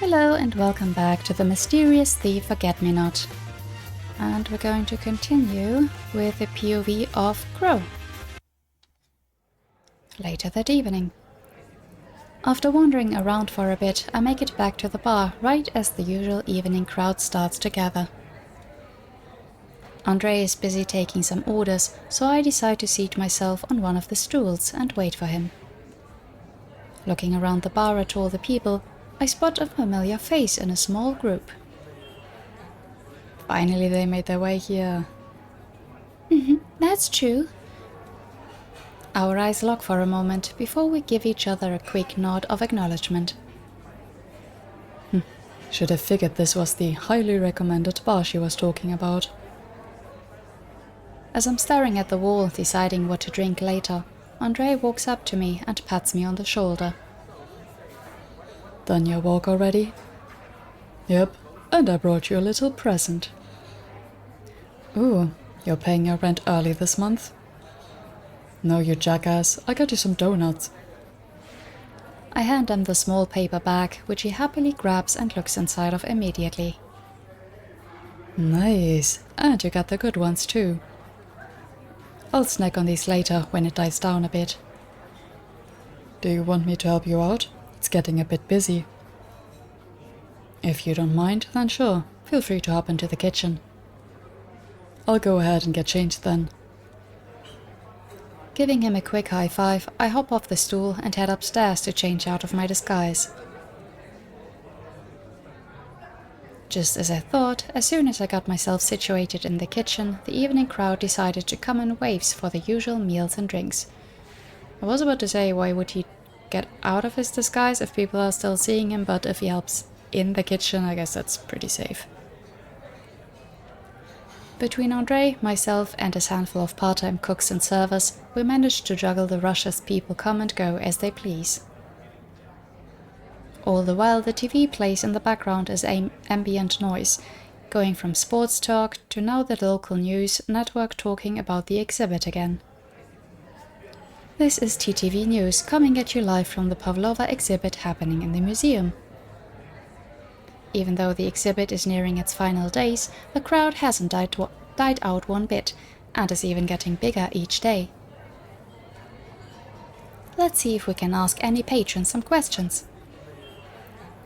Hello and welcome back to the Mysterious Thief Forget-Me-Not. And we're going to continue with the POV of Crow. Later that evening. After wandering around for a bit, I make it back to the bar right as the usual evening crowd starts to gather. Andre is busy taking some orders, so I decide to seat myself on one of the stools and wait for him. Looking around the bar at all the people, I spot a familiar face in a small group. Finally they made their way here. That's true. Our eyes lock for a moment before we give each other a quick nod of acknowledgement. Should have figured this was the highly recommended bar she was talking about. As I'm staring at the wall deciding what to drink later, Andre walks up to me and pats me on the shoulder. Done your walk already? Yep, and I brought you a little present. Ooh, you're paying your rent early this month? No, you jackass, I got you some donuts. I hand him the small paper bag, which he happily grabs and looks inside of immediately. Nice, and you got the good ones too. I'll snack on these later when it dies down a bit. Do you want me to help you out? It's getting a bit busy. If you don't mind, then sure, feel free to hop into the kitchen. I'll go ahead and get changed then. Giving him a quick high five, I hop off the stool and head upstairs to change out of my disguise. Just as I thought, as soon as I got myself situated in the kitchen, the evening crowd decided to come in waves for the usual meals and drinks. I was about to say, why would he get out of his disguise if people are still seeing him, but if he helps in the kitchen, I guess that's pretty safe. Between Andre, myself and his handful of part-time cooks and servers, we managed to juggle the rush as people come and go as they please. All the while the TV plays in the background as ambient noise, going from sports talk to now the local news network talking about the exhibit again. This is TTV News, coming at you live from the Pavlova exhibit happening in the museum. Even though the exhibit is nearing its final days, the crowd hasn't died out one bit, and is even getting bigger each day. Let's see if we can ask any patrons some questions.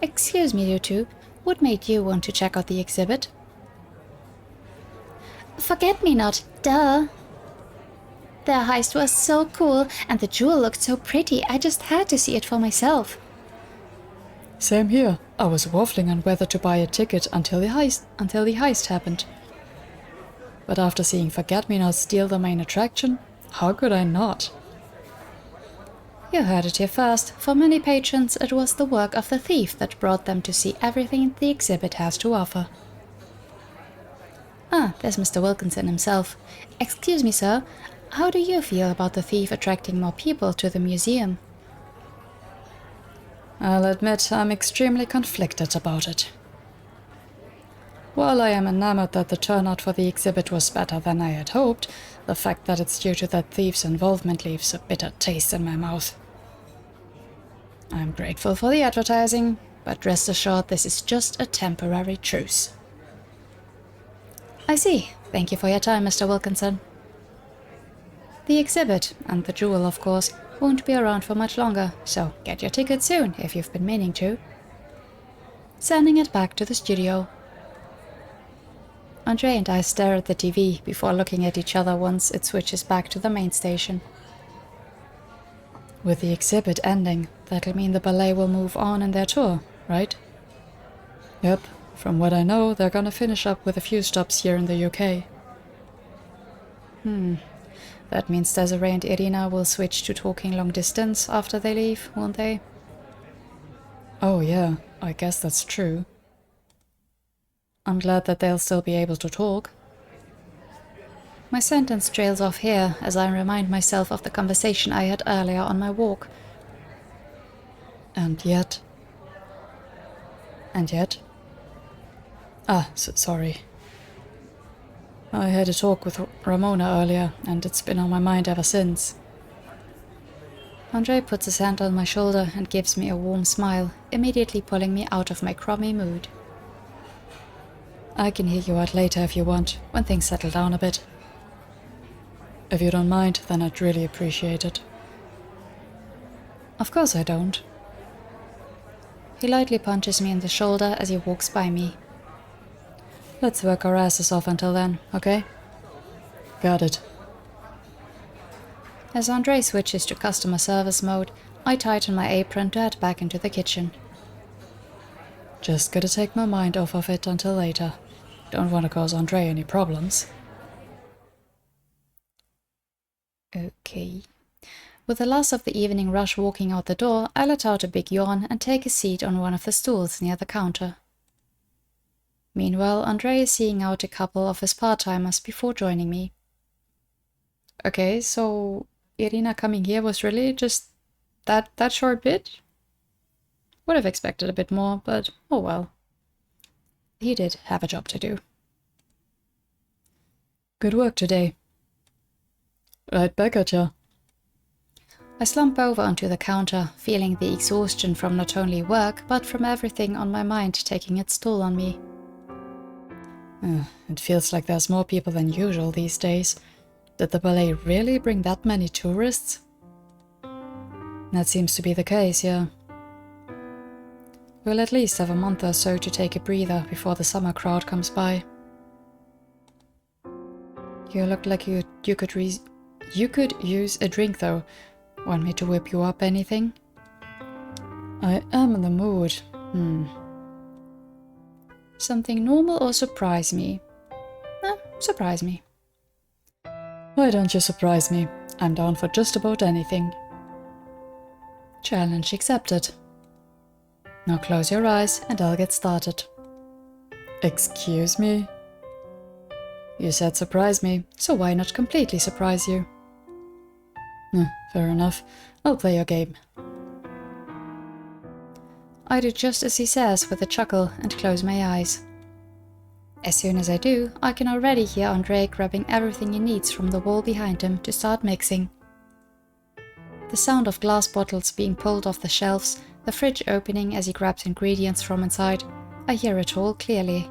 Excuse me, you two, what made you want to check out the exhibit? Forget-me-not, duh! Their heist was so cool, and the jewel looked so pretty, I just had to see it for myself. Same here. I was waffling on whether to buy a ticket until the heist happened. But after seeing Forget-Me-Not steal the main attraction, how could I not? You heard it here first. For many patrons, it was the work of the thief that brought them to see everything the exhibit has to offer. Ah, there's Mr. Wilkinson himself. Excuse me, sir. How do you feel about the thief attracting more people to the museum? I'll admit I'm extremely conflicted about it. While I am enamored that the turnout for the exhibit was better than I had hoped, the fact that it's due to that thief's involvement leaves a bitter taste in my mouth. I'm grateful for the advertising, but rest assured this is just a temporary truce. I see. Thank you for your time, Mr. Wilkinson. The exhibit, and the jewel of course, won't be around for much longer, so get your ticket soon if you've been meaning to. Sending it back to the studio. Andre and I stare at the TV before looking at each other once it switches back to the main station. With the exhibit ending, that'll mean the ballet will move on in their tour, right? Yep, from what I know, they're gonna finish up with a few stops here in the UK. That means Desiree and Irina will switch to talking long distance after they leave, won't they? Oh yeah, I guess that's true. I'm glad that they'll still be able to talk. My sentence trails off here as I remind myself of the conversation I had earlier on my walk. And yet... sorry. I had a talk with Ramona earlier, and it's been on my mind ever since. Andre puts his hand on my shoulder and gives me a warm smile, immediately pulling me out of my crummy mood. I can hear you out later if you want, when things settle down a bit. If you don't mind, then I'd really appreciate it. Of course I don't. He lightly punches me in the shoulder as he walks by me. Let's work our asses off until then, okay? Got it. As Andre switches to customer service mode, I tighten my apron to head back into the kitchen. Just gotta take my mind off of it until later. Don't want to cause Andre any problems. Okay. With the last of the evening rush walking out the door, I let out a big yawn and take a seat on one of the stools near the counter. Meanwhile, Andre is seeing out a couple of his part-timers before joining me. Okay, so Irina coming here was really just that short bit? Would have expected a bit more, but oh well. He did have a job to do. Good work today. Right back at ya. I slump over onto the counter, feeling the exhaustion from not only work, but from everything on my mind taking its toll on me. It feels like there's more people than usual these days. Did the ballet really bring that many tourists? That seems to be the case, yeah. We'll at least have a month or so to take a breather before the summer crowd comes by. You look like you could use a drink though. Want me to whip you up anything? I am in the mood. Something normal or surprise me? Surprise me. Why don't you surprise me? I'm down for just about anything. Challenge accepted. Now close your eyes and I'll get started. Excuse me? You said surprise me, so why not completely surprise you? Fair enough. I'll play your game. I do just as he says with a chuckle and close my eyes. As soon as I do, I can already hear Andre grabbing everything he needs from the wall behind him to start mixing. The sound of glass bottles being pulled off the shelves, the fridge opening as he grabs ingredients from inside, I hear it all clearly.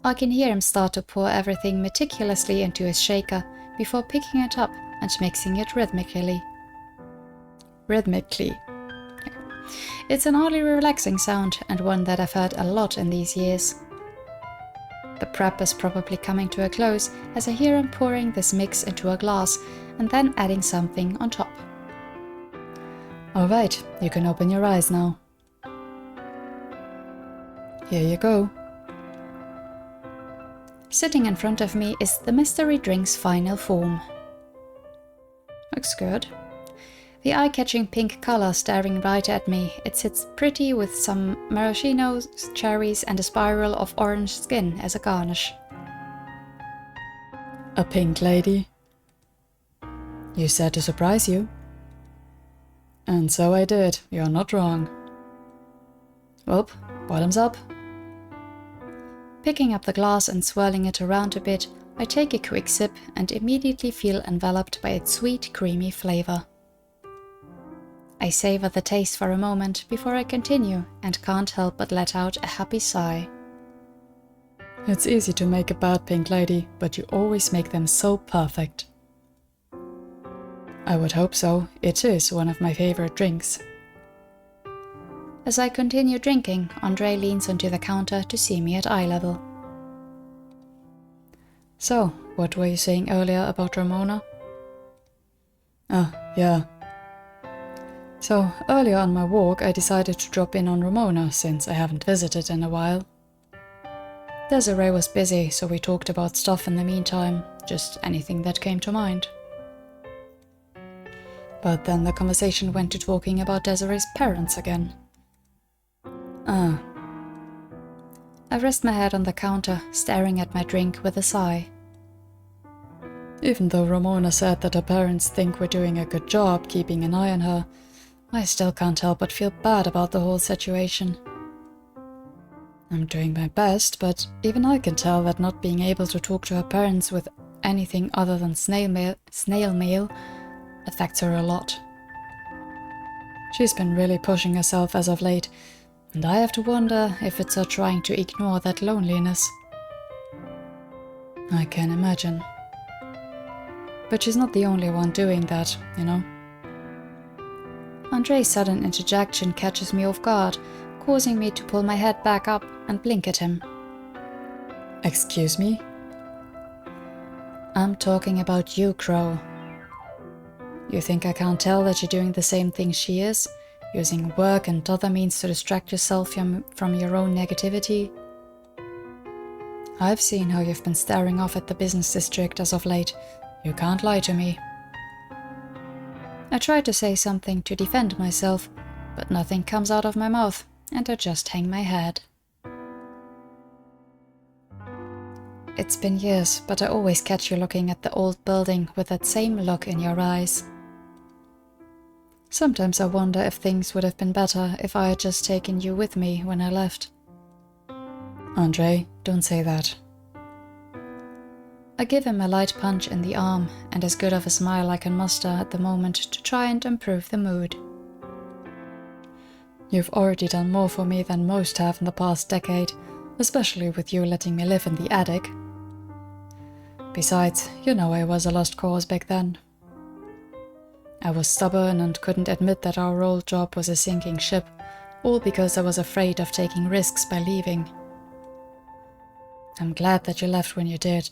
I can hear him start to pour everything meticulously into his shaker before picking it up and mixing it rhythmically. It's an oddly relaxing sound and one that I've heard a lot in these years. The prep is probably coming to a close as I hear him pouring this mix into a glass and then adding something on top. Alright, you can open your eyes now. Here you go. Sitting in front of me is the mystery drink's final form. Looks good. The eye-catching pink color staring right at me, it sits pretty with some maraschino cherries and a spiral of orange skin as a garnish. A pink lady? You said to surprise you. And so I did, you're not wrong. Well, bottoms up. Picking up the glass and swirling it around a bit, I take a quick sip and immediately feel enveloped by its sweet, creamy flavor. I savor the taste for a moment before I continue and can't help but let out a happy sigh. It's easy to make a bad pink lady, but you always make them so perfect. I would hope so. It is one of my favorite drinks. As I continue drinking, Andre leans onto the counter to see me at eye level. So, what were you saying earlier about Ramona? Yeah. So, earlier on my walk I decided to drop in on Ramona since I haven't visited in a while. Desiree was busy, so we talked about stuff in the meantime, just anything that came to mind. But then the conversation went to talking about Desiree's parents again. I rest my head on the counter, staring at my drink with a sigh. Even though Ramona said that her parents think we're doing a good job keeping an eye on her, I still can't help but feel bad about the whole situation. I'm doing my best, but even I can tell that not being able to talk to her parents with anything other than snail mail affects her a lot. She's been really pushing herself as of late, and I have to wonder if it's her trying to ignore that loneliness. I can imagine. But she's not the only one doing that, you know. Andre's sudden interjection catches me off guard, causing me to pull my head back up and blink at him. Excuse me? I'm talking about you, Crow. You think I can't tell that you're doing the same thing she is? Using work and other means to distract yourself from your own negativity? I've seen how you've been staring off at the business district as of late. You can't lie to me. I try to say something to defend myself, but nothing comes out of my mouth, and I just hang my head. It's been years, but I always catch you looking at the old building with that same look in your eyes. Sometimes I wonder if things would have been better if I had just taken you with me when I left. Andre, don't say that. I give him a light punch in the arm and as good of a smile I can muster at the moment to try and improve the mood. You've already done more for me than most have in the past decade, especially with you letting me live in the attic. Besides, you know I was a lost cause back then. I was stubborn and couldn't admit that our old job was a sinking ship, all because I was afraid of taking risks by leaving. I'm glad that you left when you did,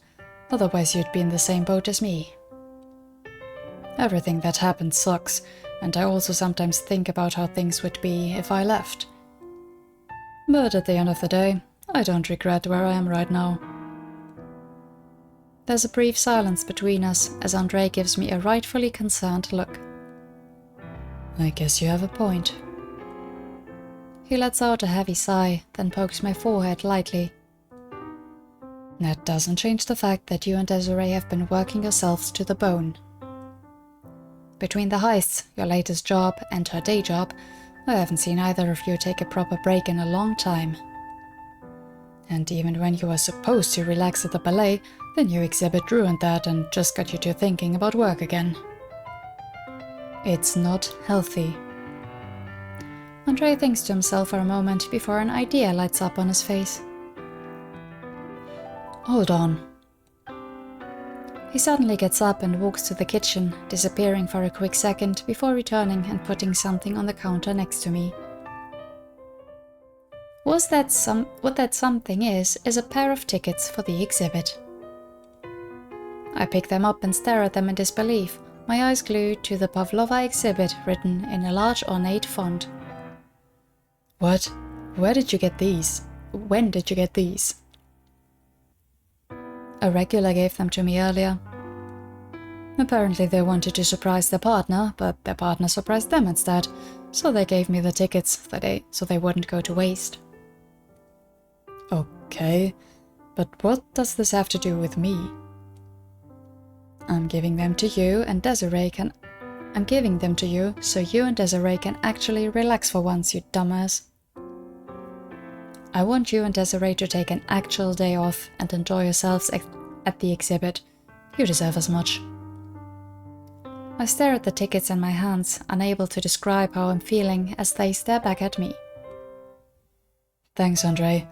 otherwise you'd be in the same boat as me. Everything that happened sucks, and I also sometimes think about how things would be if I left. But at the end of the day, I don't regret where I am right now. There's a brief silence between us as Andre gives me a rightfully concerned look. I guess you have a point. He lets out a heavy sigh, then pokes my forehead lightly. That doesn't change the fact that you and Desiree have been working yourselves to the bone. Between the heists, your latest job, and her day job, I haven't seen either of you take a proper break in a long time. And even when you were supposed to relax at the ballet, the new exhibit ruined that and just got you to thinking about work again. It's not healthy. Andre thinks to himself for a moment before an idea lights up on his face. Hold on. He suddenly gets up and walks to the kitchen, disappearing for a quick second before returning and putting something on the counter next to me. What that something is a pair of tickets for the exhibit. I pick them up and stare at them in disbelief, my eyes glued to the Pavlova exhibit written in a large ornate font. What? Where did you get these? When did you get these? A regular gave them to me earlier. Apparently they wanted to surprise their partner, but their partner surprised them instead, so they gave me the tickets so they wouldn't go to waste. Okay, but what does this have to do with me? I'm giving them to you so you and Desiree can actually relax for once, you dumbass. I want you and Desiree to take an actual day off and enjoy yourselves at the exhibit. You deserve as much. I stare at the tickets in my hands, unable to describe how I'm feeling as they stare back at me. Thanks, Andre.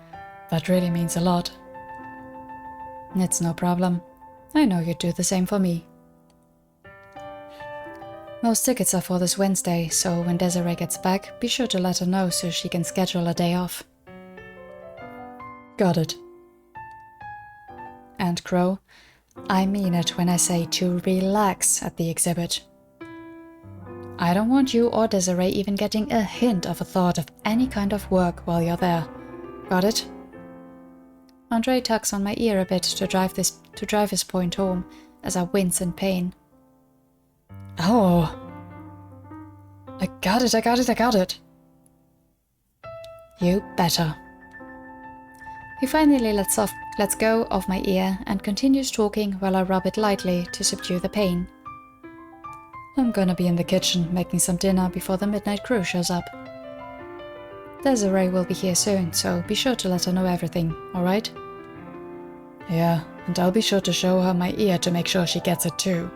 That really means a lot. It's no problem. I know you'd do the same for me. Most tickets are for this Wednesday, so when Desiree gets back, be sure to let her know so she can schedule a day off. Got it. And Crow, I mean it when I say to relax at the exhibit. I don't want you or Desiree even getting a hint of a thought of any kind of work while you're there. Got it? Andre tugs on my ear a bit to drive his point home, as I wince in pain. Oh! I got it! You better. He finally lets go of my ear and continues talking while I rub it lightly to subdue the pain. I'm gonna be in the kitchen making some dinner before the midnight crew shows up. Desiree will be here soon, so be sure to let her know everything, alright? Yeah, and I'll be sure to show her my ear to make sure she gets it too.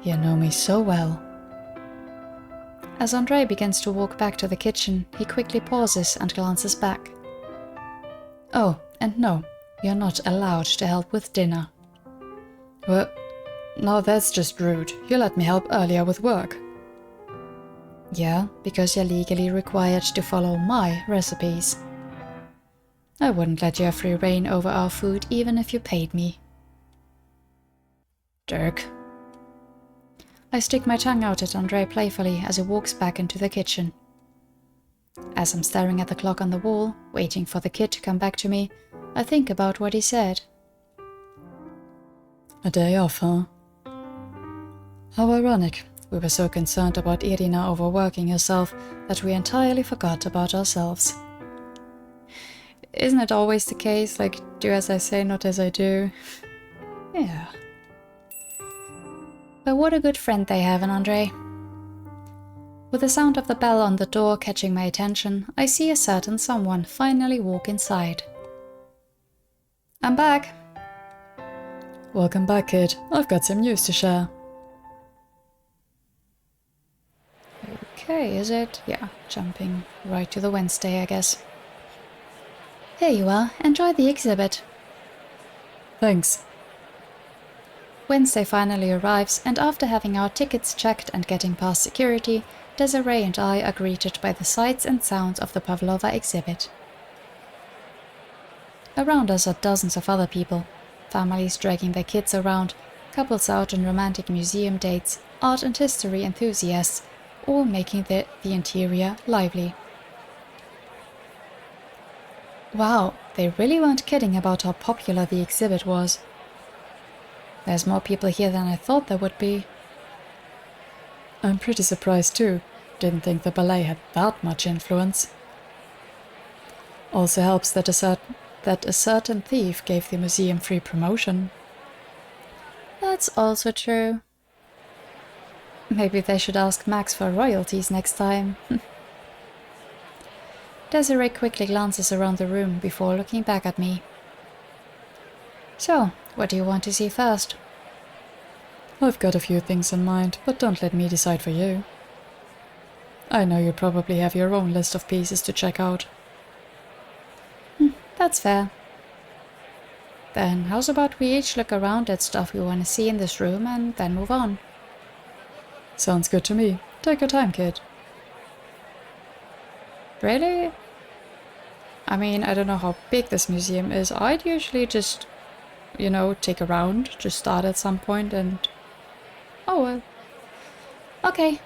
You know me so well. As Andre begins to walk back to the kitchen, he quickly pauses and glances back. Oh, and no, you're not allowed to help with dinner. Well, now that's just rude. You let me help earlier with work. Yeah, because you're legally required to follow my recipes. I wouldn't let you have free reign over our food even if you paid me. Dirk. I stick my tongue out at Andre playfully as he walks back into the kitchen. As I'm staring at the clock on the wall, waiting for the kid to come back to me, I think about what he said. A day off, huh? How ironic. We were so concerned about Irina overworking herself that we entirely forgot about ourselves. Isn't it always the case, like, do as I say, not as I do? Yeah. But what a good friend they have in Andre. With the sound of the bell on the door catching my attention, I see a certain someone finally walk inside. I'm back. Welcome back, kid. I've got some news to share. Okay, is it? Yeah, jumping right to the Wednesday, I guess. Here you are. Enjoy the exhibit. Thanks. Wednesday finally arrives, and after having our tickets checked and getting past security, Desiree and I are greeted by the sights and sounds of the Pavlova exhibit. Around us are dozens of other people, families dragging their kids around, couples out on romantic museum dates, art and history enthusiasts, all making the interior lively. Wow, they really weren't kidding about how popular the exhibit was. There's more people here than I thought there would be. I'm pretty surprised too. Didn't think the ballet had that much influence. Also helps that a certain thief gave the museum free promotion. That's also true. Maybe they should ask Max for royalties next time. Desiree quickly glances around the room before looking back at me. So, what do you want to see first? I've got a few things in mind, but don't let me decide for you. I know you probably have your own list of pieces to check out. That's fair. Then how's about we each look around at stuff we want to see in this room and then move on? Sounds good to me. Take your time, kid. Really? I mean, I don't know how big this museum is. I'd usually just, take a round, just start at some point and... Oh well. Okay.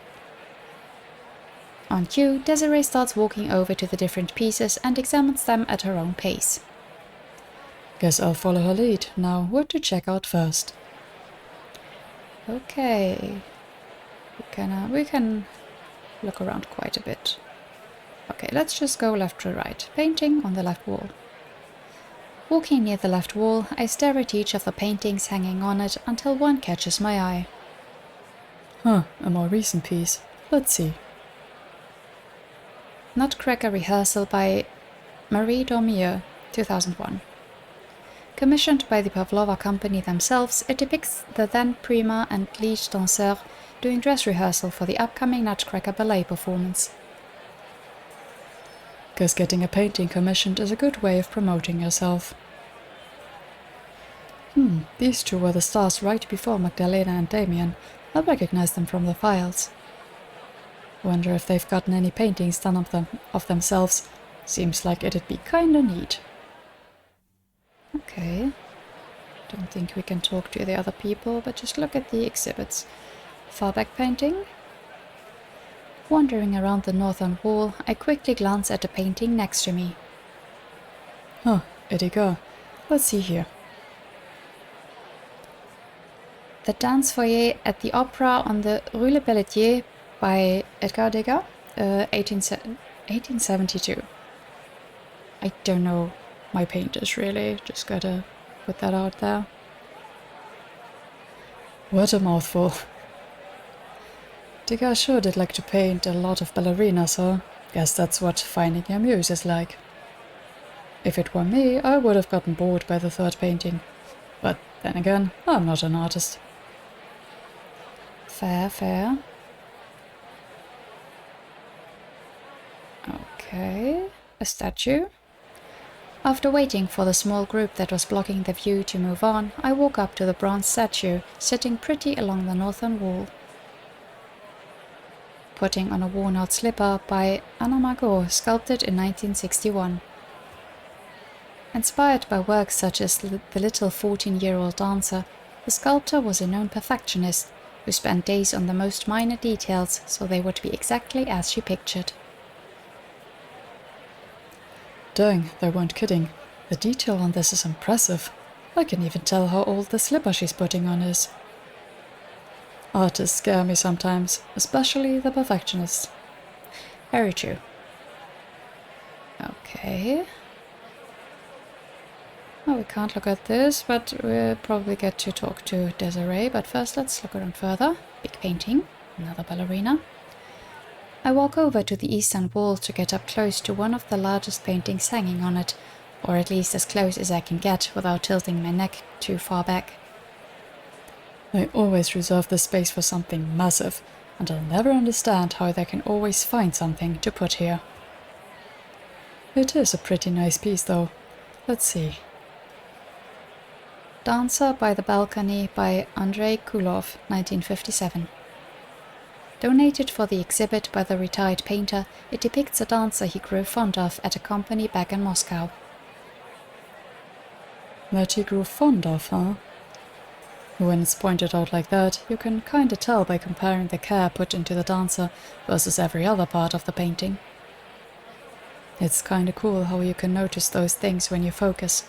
On cue, Desiree starts walking over to the different pieces and examines them at her own pace. Guess I'll follow her lead. Now, what to check out first? Okay. We can look around quite a bit. Okay, let's just go left to right. Painting on the left wall. Walking near the left wall, I stare at each of the paintings hanging on it until one catches my eye. Huh, a more recent piece. Let's see. Nutcracker Rehearsal by Marie Dormier, 2001. Commissioned by the Pavlova company themselves, it depicts the then prima and lead danseur doing dress rehearsal for the upcoming Nutcracker ballet performance. Guess getting a painting commissioned is a good way of promoting yourself. These two were the stars right before Magdalena and Damien. I recognize them from the files. Wonder if they've gotten any paintings done of themselves. Seems like it'd be kinda neat. Okay. Don't think we can talk to the other people, but just look at the exhibits. Far back painting. Wandering around the northern wall, I quickly glance at the painting next to me. Huh, Edgar. Let's see here. The Dance Foyer at the Opera on the Rue Le Pelletier by Edgar Degas, 1872. I don't know my painters really, just gotta put that out there. What a mouthful. Degas sure did like to paint a lot of ballerinas, huh? Guess that's what finding your muse is like. If it were me, I would have gotten bored by the third painting. But then again, I'm not an artist. Fair, fair. Okay, a statue. After waiting for the small group that was blocking the view to move on, I walk up to the bronze statue, sitting pretty along the northern wall. Putting on a worn-out slipper by Anna Margot, sculpted in 1961. Inspired by works such as The Little 14-Year-Old Dancer, the sculptor was a known perfectionist who spent days on the most minor details so they would be exactly as she pictured. Dang, they weren't kidding. The detail on this is impressive. I can even tell how old the slipper she's putting on is. Artists scare me sometimes, especially the perfectionists. Very true. Okay. Oh, we can't look at this, but we'll probably get to talk to Desiree. But first, let's look around further. Big painting, another ballerina. I walk over to the eastern wall to get up close to one of the largest paintings hanging on it, or at least as close as I can get without tilting my neck too far back. I always reserve this space for something massive, and I'll never understand how they can always find something to put here. It is a pretty nice piece though. Let's see. Dancer by the Balcony by Andrei Kulov, 1957. Donated for the exhibit by the retired painter, it depicts a dancer he grew fond of at a company back in Moscow. That he grew fond of, huh? When it's pointed out like that, you can kinda tell by comparing the care put into the dancer versus every other part of the painting. It's kinda cool how you can notice those things when you focus.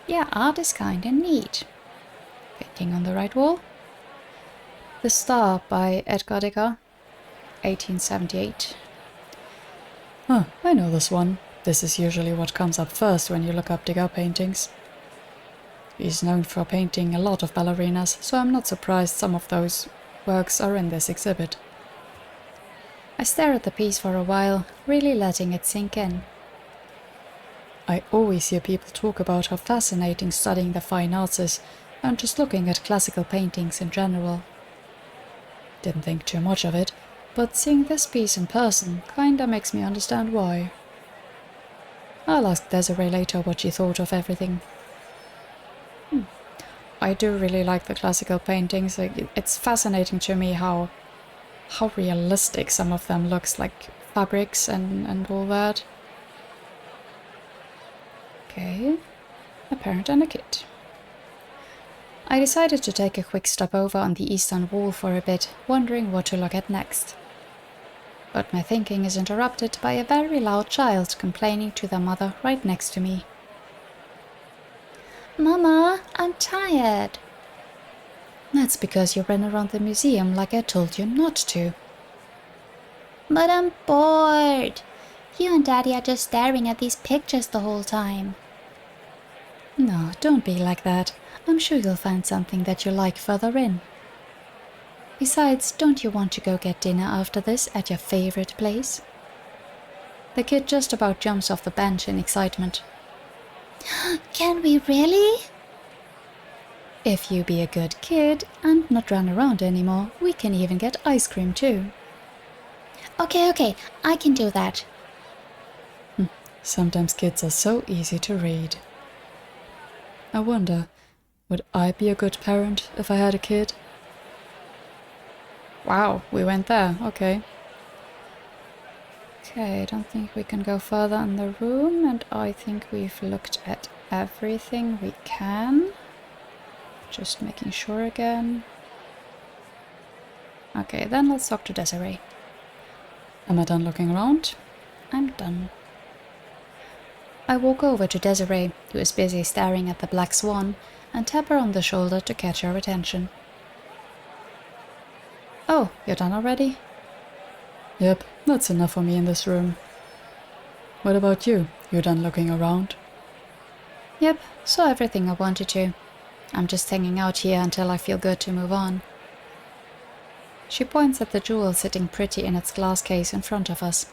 Yeah, art is kinda neat. Painting on the right wall. The Star by Edgar Degas, 1878. Huh, I know this one. This is usually what comes up first when you look up Degas paintings. He's known for painting a lot of ballerinas, so I'm not surprised some of those works are in this exhibit. I stare at the piece for a while, really letting it sink in. I always hear people talk about how fascinating studying the fine arts is, and just looking at classical paintings in general. Didn't think too much of it, but seeing this piece in person kinda makes me understand why. I'll ask Desiree later what she thought of everything. I do really like the classical paintings. It's fascinating to me how realistic some of them looks, like fabrics and all that. Okay, a parent and a kid. I decided to take a quick stop over on the eastern wall for a bit, wondering what to look at next. But my thinking is interrupted by a very loud child complaining to their mother right next to me. Mama, I'm tired. That's because you ran around the museum like I told you not to. But I'm bored. You and Daddy are just staring at these pictures the whole time. No, don't be like that. I'm sure you'll find something that you like further in. Besides, don't you want to go get dinner after this at your favorite place? The kid just about jumps off the bench in excitement. Can we really? If you be a good kid and not run around anymore, we can even get ice cream too. Okay, I can do that. Sometimes kids are so easy to read. I wonder, would I be a good parent if I had a kid? Wow, we went there, okay. Okay, I don't think we can go further in the room, and I think we've looked at everything we can. Just making sure again. Okay, then let's talk to Desiree. Am I done looking around? I'm done. I walk over to Desiree, who is busy staring at the black swan, and tap her on the shoulder to catch her attention. Oh, you're done already? Yep, that's enough for me in this room. What about you? You done looking around? Yep, saw everything I wanted to. I'm just hanging out here until I feel good to move on. She points at the jewel sitting pretty in its glass case in front of us.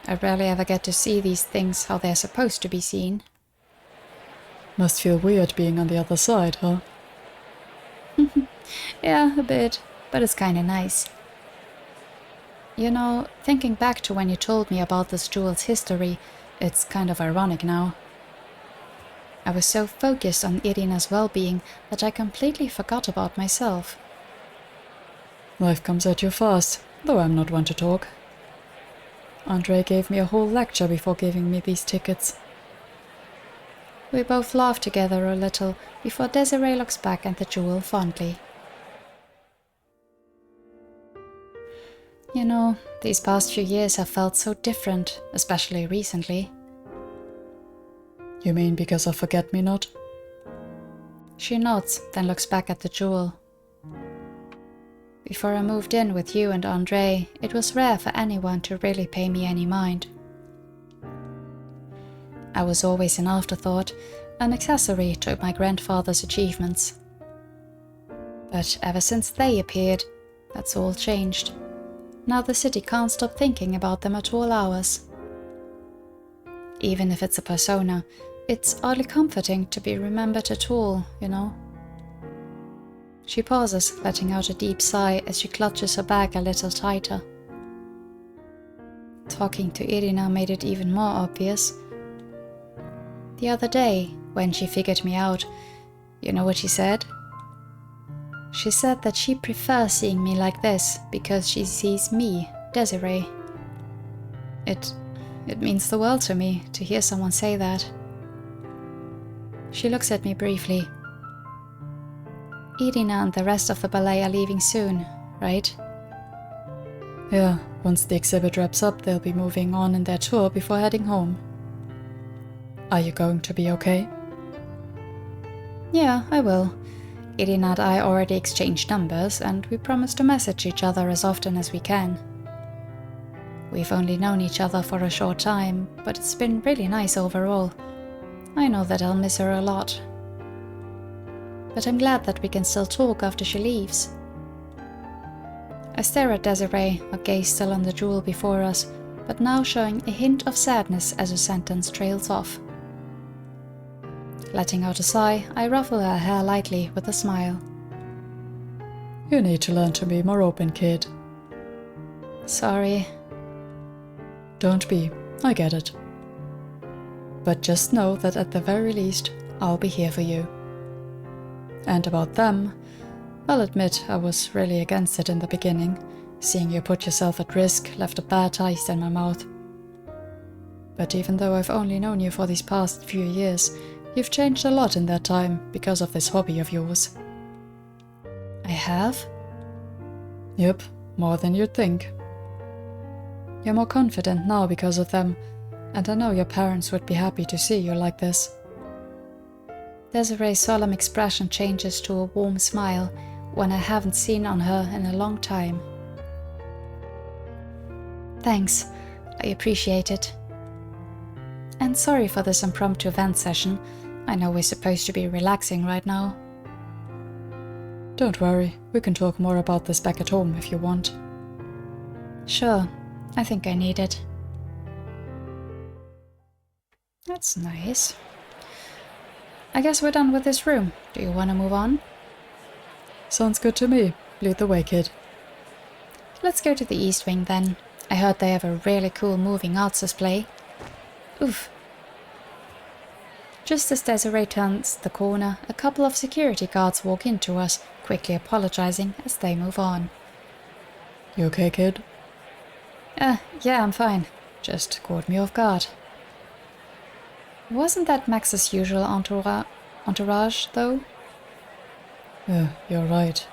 I rarely ever get to see these things how they're supposed to be seen. Must feel weird being on the other side, huh? Yeah, a bit, but it's kinda nice. You know, thinking back to when you told me about this jewel's history, it's kind of ironic now. I was so focused on Irina's well-being that I completely forgot about myself. Life comes at you fast, though I'm not one to talk. Andre gave me a whole lecture before giving me these tickets. We both laugh together a little before Desiree looks back at the jewel fondly. You know, these past few years have felt so different, especially recently. You mean because of Forget-Me-Not? She nods, then looks back at the jewel. Before I moved in with you and Andre, it was rare for anyone to really pay me any mind. I was always an afterthought, an accessory to my grandfather's achievements. But ever since they appeared, that's all changed. Now the city can't stop thinking about them at all hours. Even if it's a persona, it's oddly comforting to be remembered at all, you know. She pauses, letting out a deep sigh as she clutches her bag a little tighter. Talking to Irina made it even more obvious. The other day, when she figured me out, you know what she said? She said that she prefers seeing me like this because she sees me, Desiree. It means the world to me to hear someone say that. She looks at me briefly. Irina and the rest of the ballet are leaving soon, right? Yeah, once the exhibit wraps up, they'll be moving on in their tour before heading home. Are you going to be okay? Yeah, I will. Irina and I already exchanged numbers, and we promise to message each other as often as we can. We've only known each other for a short time, but it's been really nice overall. I know that I'll miss her a lot. But I'm glad that we can still talk after she leaves. I stare at Desiree, her gaze still on the jewel before us, but now showing a hint of sadness as her sentence trails off. Letting out a sigh, I ruffle her hair lightly with a smile. You need to learn to be more open, kid. Sorry. Don't be, I get it. But just know that at the very least, I'll be here for you. And about them, I'll admit I was really against it in the beginning. Seeing you put yourself at risk left a bad taste in my mouth. But even though I've only known you for these past few years, you've changed a lot in that time because of this hobby of yours. I have? Yep, more than you'd think. You're more confident now because of them, and I know your parents would be happy to see you like this. Desiree's solemn expression changes to a warm smile, one I haven't seen on her in a long time. Thanks, I appreciate it. And sorry for this impromptu vent session. I know we're supposed to be relaxing right now. Don't worry, we can talk more about this back at home if you want. Sure, I think I need it. That's nice. I guess we're done with this room. Do you want to move on? Sounds good to me. Lead the way, kid. Let's go to the East Wing then. I heard they have a really cool moving arts display. Oof. Just as Desiree turns the corner, a couple of security guards walk into us, quickly apologizing as they move on. You okay, kid? Yeah, I'm fine. Just caught me off guard. Wasn't that Max's usual entourage, though? Yeah, you're right.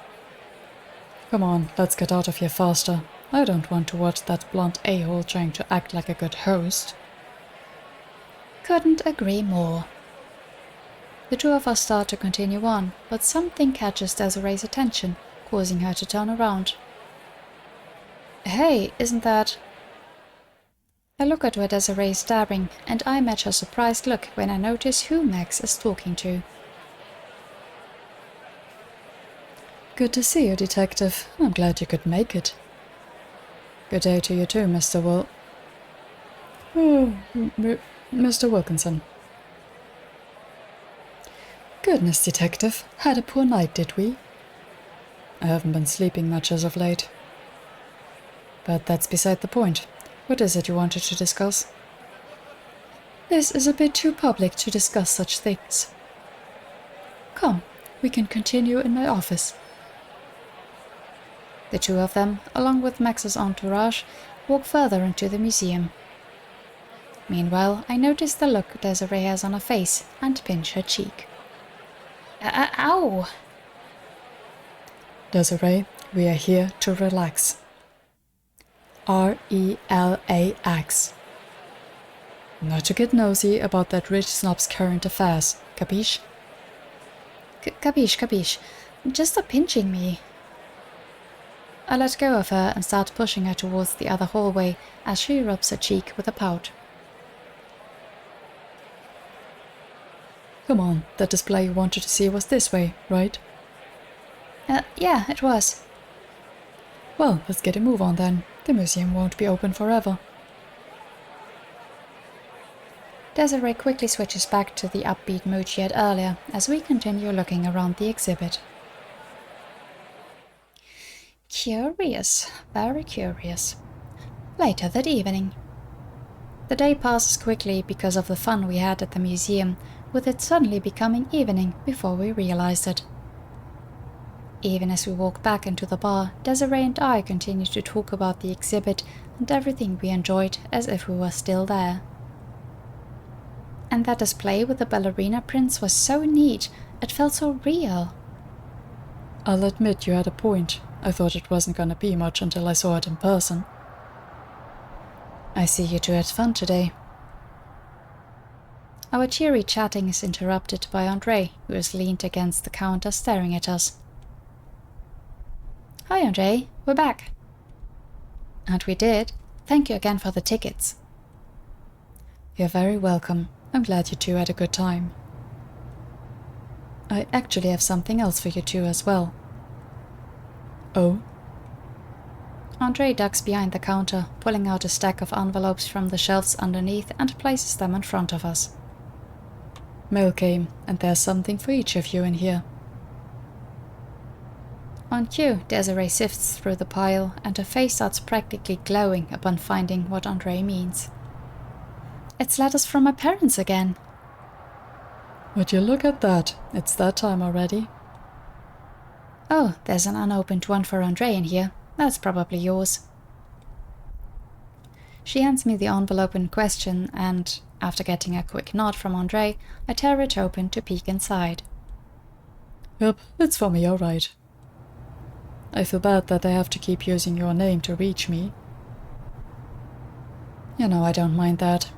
Come on, let's get out of here faster. I don't want to watch that blonde a-hole trying to act like a good host. Couldn't agree more. The two of us start to continue on, but something catches Desiree's attention, causing her to turn around. Hey, isn't that... I look at where Desiree is staring, and I match her surprised look when I notice who Max is talking to. Good to see you, Detective. I'm glad you could make it. Good day to you too, Mr. Mr. Wilkinson. Goodness, Detective. Had a poor night, did we? I haven't been sleeping much as of late. But that's beside the point. What is it you wanted to discuss? This is a bit too public to discuss such things. Come, we can continue in my office. The two of them, along with Max's entourage, walk further into the museum. Meanwhile, I notice the look Desiree has on her face and pinch her cheek. Ow! Desiree, we are here to relax. RELAX. Not to get nosy about that rich snob's current affairs, capiche? Capiche. Just stop pinching me. I let go of her and start pushing her towards the other hallway as she rubs her cheek with a pout. Come on, that display you wanted to see was this way, right? Yeah, it was. Well, let's get a move on then. The museum won't be open forever. Desiree quickly switches back to the upbeat mood she had earlier as we continue looking around the exhibit. Curious, very curious. Later that evening. The day passes quickly because of the fun we had at the museum, with it suddenly becoming evening before we realized it. Even as we walk back into the bar, Desiree and I continue to talk about the exhibit and everything we enjoyed as if we were still there. And that display with the ballerina prints was so neat, it felt so real. I'll admit you had a point. I thought it wasn't gonna be much until I saw it in person. I see you two had fun today. Our cheery chatting is interrupted by Andre, who is leaned against the counter staring at us. Hi Andre, we're back. And we did. Thank you again for the tickets. You're very welcome. I'm glad you two had a good time. I actually have something else for you two as well. Oh? Andre ducks behind the counter, pulling out a stack of envelopes from the shelves underneath and places them in front of us. Mail came, and there's something for each of you in here. On cue, Desiree sifts through the pile, and her face starts practically glowing upon finding what Andre means. It's letters from my parents again. Would you look at that? It's that time already. Oh, there's an unopened one for Andre in here. That's probably yours. She hands me the envelope in question, and, after getting a quick nod from Andre, I tear it open to peek inside. Yep, it's for me, alright. I feel bad that I have to keep using your name to reach me. You know, I don't mind that.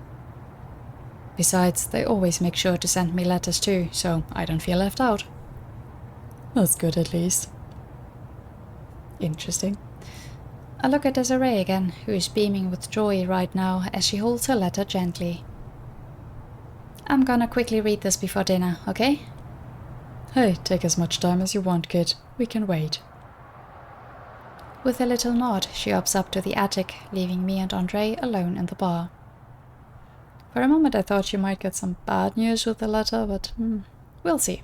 Besides, they always make sure to send me letters too, so I don't feel left out. That's good at least. Interesting. I look at Desiree again, who is beaming with joy right now as she holds her letter gently. I'm gonna quickly read this before dinner, okay? Hey, take as much time as you want, kid. We can wait. With a little nod, she hops up to the attic, leaving me and Andre alone in the bar. For a moment I thought she might get some bad news with the letter, but we'll see.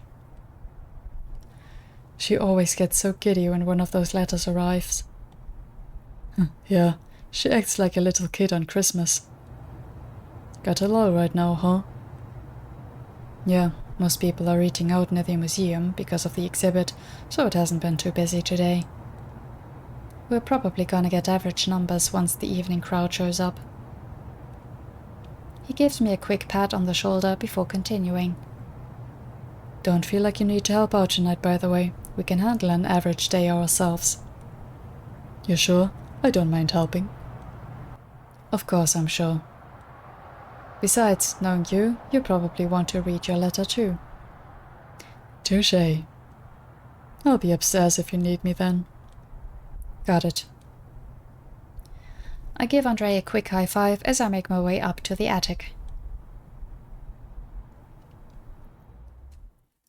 She always gets so giddy when one of those letters arrives. Yeah, she acts like a little kid on Christmas. Got a lull right now, huh? Yeah, most people are eating out near the museum because of the exhibit, so it hasn't been too busy today. We're probably gonna get average numbers once the evening crowd shows up. He gives me a quick pat on the shoulder before continuing. Don't feel like you need to help out tonight, by the way. We can handle an average day ourselves. You sure? I don't mind helping. Of course I'm sure. Besides, knowing you, you probably want to read your letter too. Touché. I'll be upstairs if you need me then. Got it. I give Andre a quick high five as I make my way up to the attic.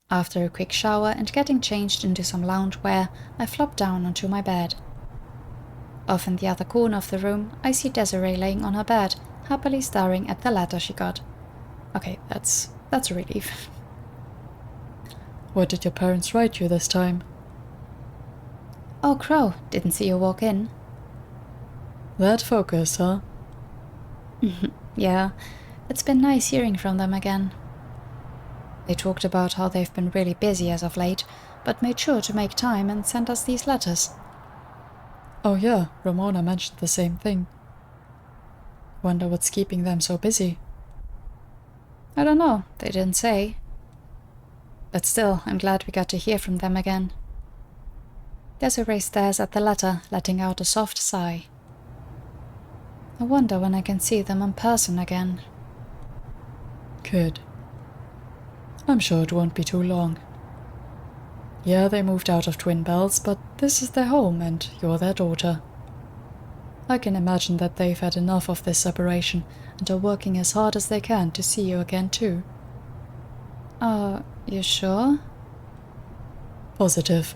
After a quick shower and getting changed into some loungewear, I flop down onto my bed. Off in the other corner of the room, I see Desiree laying on her bed, happily staring at the letter she got. Okay, that's a relief. What did your parents write you this time? Oh, Crow, didn't see you walk in. That focus, huh? Yeah, it's been nice hearing from them again. They talked about how they've been really busy as of late, but made sure to make time and send us these letters. Oh yeah, Ramona mentioned the same thing. Wonder what's keeping them so busy. I don't know, they didn't say. But still, I'm glad we got to hear from them again. Desiree stares at the letter, letting out a soft sigh. I wonder when I can see them in person again. Good. I'm sure it won't be too long. Yeah, they moved out of Twin Bells, but this is their home and you're their daughter. I can imagine that they've had enough of this separation and are working as hard as they can to see you again too. You sure? Positive.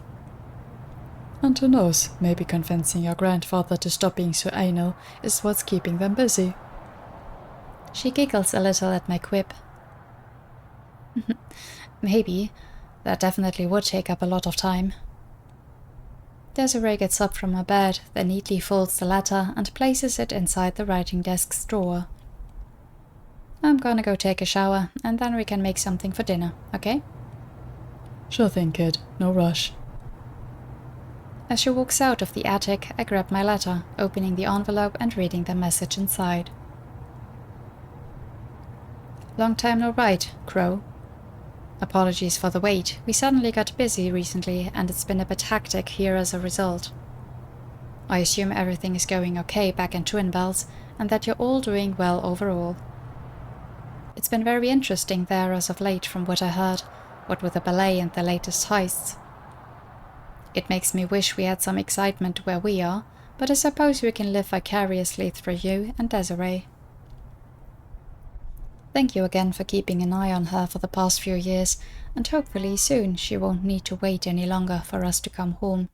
And who knows, maybe convincing your grandfather to stop being so anal is what's keeping them busy. She giggles a little at my quip. Maybe. That definitely would take up a lot of time. Desiree gets up from her bed, then neatly folds the letter and places it inside the writing desk's drawer. I'm gonna go take a shower, and then we can make something for dinner, okay? Sure thing, kid. No rush. As she walks out of the attic, I grab my letter, opening the envelope and reading the message inside. Long time no write, Crow. Apologies for the wait. We suddenly got busy recently, and it's been a bit hectic here as a result. I assume everything is going okay back in Twin Bells, and that you're all doing well overall. It's been very interesting there as of late from what I heard, what with the ballet and the latest heists. It makes me wish we had some excitement where we are, but I suppose we can live vicariously through you and Desiree. Thank you again for keeping an eye on her for the past few years, and hopefully soon she won't need to wait any longer for us to come home.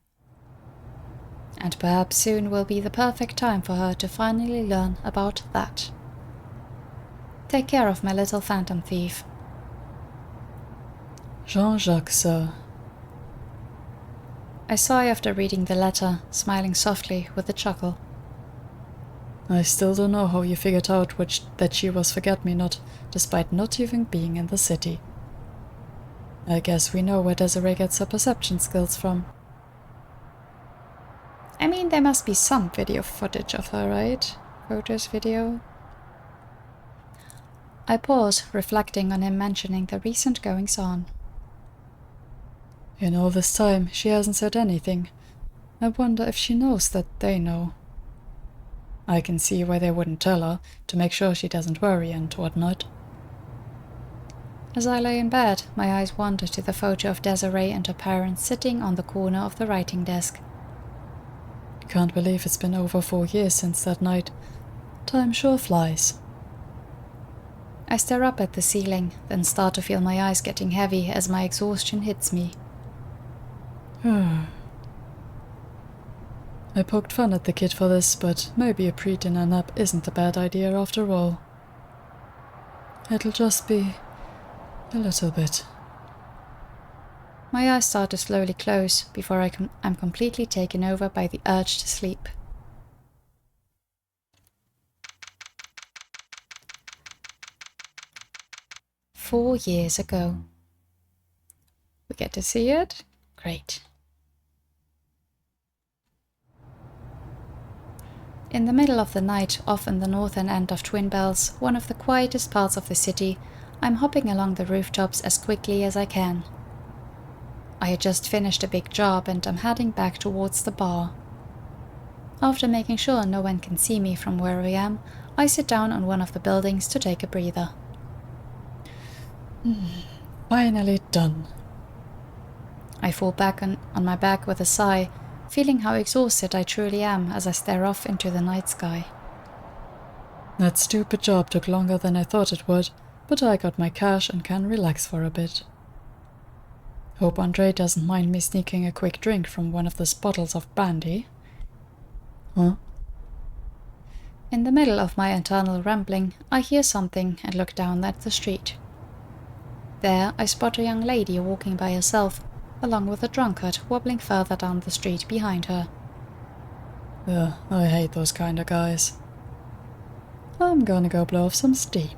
And perhaps soon will be the perfect time for her to finally learn about that. Take care of my little phantom thief. Jean-Jacques, sir. I sigh after reading the letter, smiling softly with a chuckle. I still don't know how you figured out that she was forget-me-not, despite not even being in the city. I guess we know where Desiree gets her perception skills from. I mean, there must be some video footage of her, right? Photos, video. I pause, reflecting on him mentioning the recent goings-on. In all this time, she hasn't said anything. I wonder if she knows that they know. I can see why they wouldn't tell her, to make sure she doesn't worry and whatnot. As I lay in bed, my eyes wander to the photo of Desiree and her parents sitting on the corner of the writing desk. Can't believe it's been over 4 years since that night. Time sure flies. I stare up at the ceiling, then start to feel my eyes getting heavy as my exhaustion hits me. I poked fun at the kid for this, but maybe a pre-dinner nap isn't a bad idea after all. It'll just be a little bit. My eyes start to slowly close before I'm completely taken over by the urge to sleep. "4 years ago. We get to see it? Great. In the middle of the night, off in the northern end of Twin Bells, one of the quietest parts of the city, I'm hopping along the rooftops as quickly as I can. I had just finished a big job and I'm heading back towards the bar. After making sure no one can see me from where I am, I sit down on one of the buildings to take a breather. Finally done. I fall back on my back with a sigh, feeling how exhausted I truly am as I stare off into the night sky. That stupid job took longer than I thought it would, but I got my cash and can relax for a bit. Hope Andre doesn't mind me sneaking a quick drink from one of those bottles of brandy. Huh? In the middle of my internal rambling, I hear something and look down at the street. There I spot a young lady walking by herself, along with a drunkard wobbling further down the street behind her. Ugh, I hate those kind of guys. I'm gonna go blow off some steam.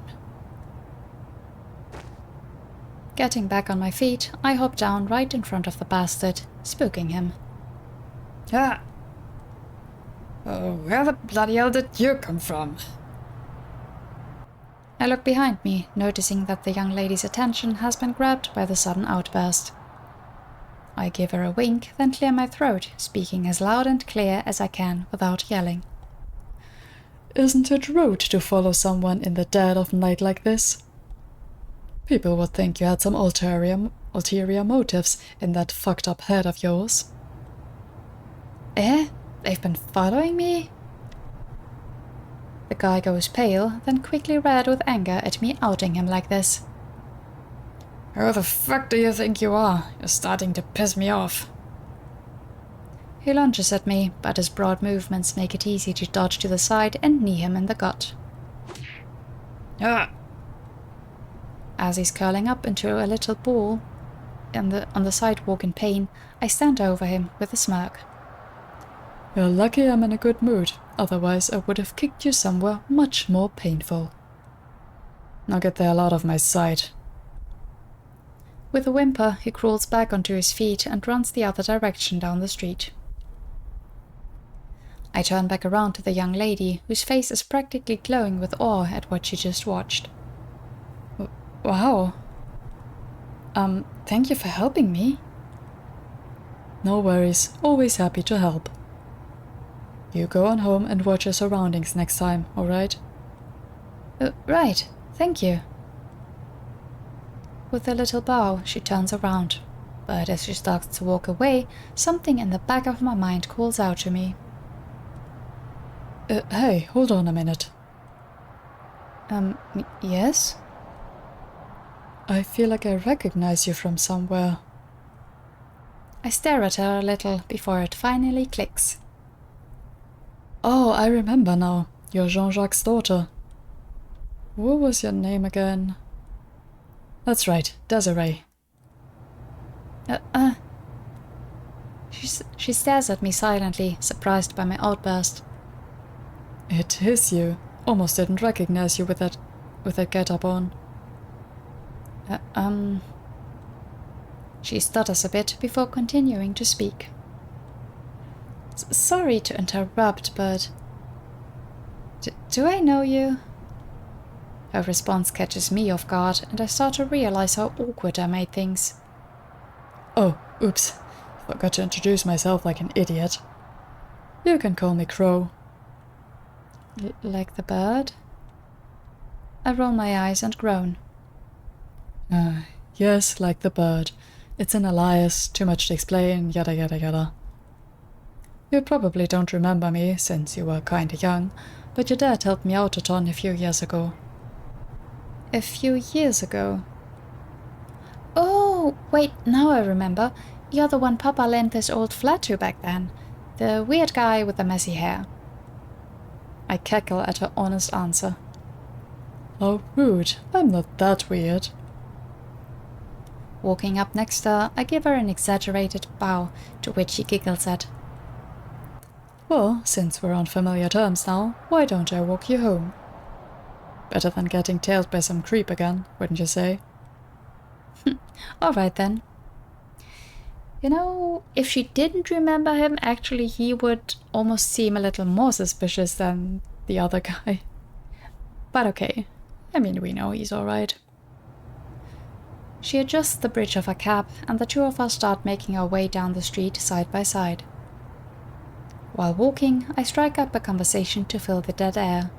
Getting back on my feet, I hop down right in front of the bastard, spooking him. Ah! Oh, where the bloody hell did you come from? I look behind me, noticing that the young lady's attention has been grabbed by the sudden outburst. I give her a wink, then clear my throat, speaking as loud and clear as I can without yelling. Isn't it rude to follow someone in the dead of night like this? People would think you had some ulterior motives in that fucked up head of yours. Eh? They've been following me? The guy goes pale, then quickly red with anger at me outing him like this. Who the fuck do you think you are? You're starting to piss me off. He lunges at me, but his broad movements make it easy to dodge to the side and knee him in the gut. Ah! As he's curling up into a little ball on the sidewalk in pain, I stand over him with a smirk. You're lucky I'm in a good mood, otherwise I would have kicked you somewhere much more painful. Now get the hell out of my sight. With a whimper, he crawls back onto his feet and runs the other direction down the street. I turn back around to the young lady, whose face is practically glowing with awe at what she just watched. Wow. Thank you for helping me. No worries, always happy to help. You go on home and watch your surroundings next time, alright? Right, thank you. With a little bow, she turns around, but as she starts to walk away, something in the back of my mind calls out to me. Hey, hold on a minute. Yes? I feel like I recognize you from somewhere. I stare at her a little before it finally clicks. Oh, I remember now. You're Jean-Jacques' daughter. What was your name again? That's right, Desiree. She stares at me silently, surprised by my outburst. It is you. Almost didn't recognize you with that get-up on. She stutters a bit before continuing to speak. Sorry to interrupt, but... Do I know you? Her response catches me off guard, and I start to realize how awkward I made things. Oh, oops. Forgot to introduce myself like an idiot. You can call me Crow. Like the bird? I roll my eyes and groan. Yes, like the bird. It's an alias, too much to explain, yada yada yada. You probably don't remember me, since you were kinda young, but your dad helped me out a ton a few years ago. A few years ago? Oh, wait, now I remember. You're the one Papa lent this old flat to back then. The weird guy with the messy hair. I cackle at her honest answer. Oh, rude. I'm not that weird. Walking up next to her, I give her an exaggerated bow, to which she giggles at. Well, since we're on familiar terms now, why don't I walk you home? Better than getting tailed by some creep again, wouldn't you say? Alright then. You know, if she didn't remember him, actually he would almost seem a little more suspicious than the other guy. But okay. I mean, we know he's alright. She adjusts the bridge of her cap, and the two of us start making our way down the street side by side. While walking, I strike up a conversation to fill the dead air.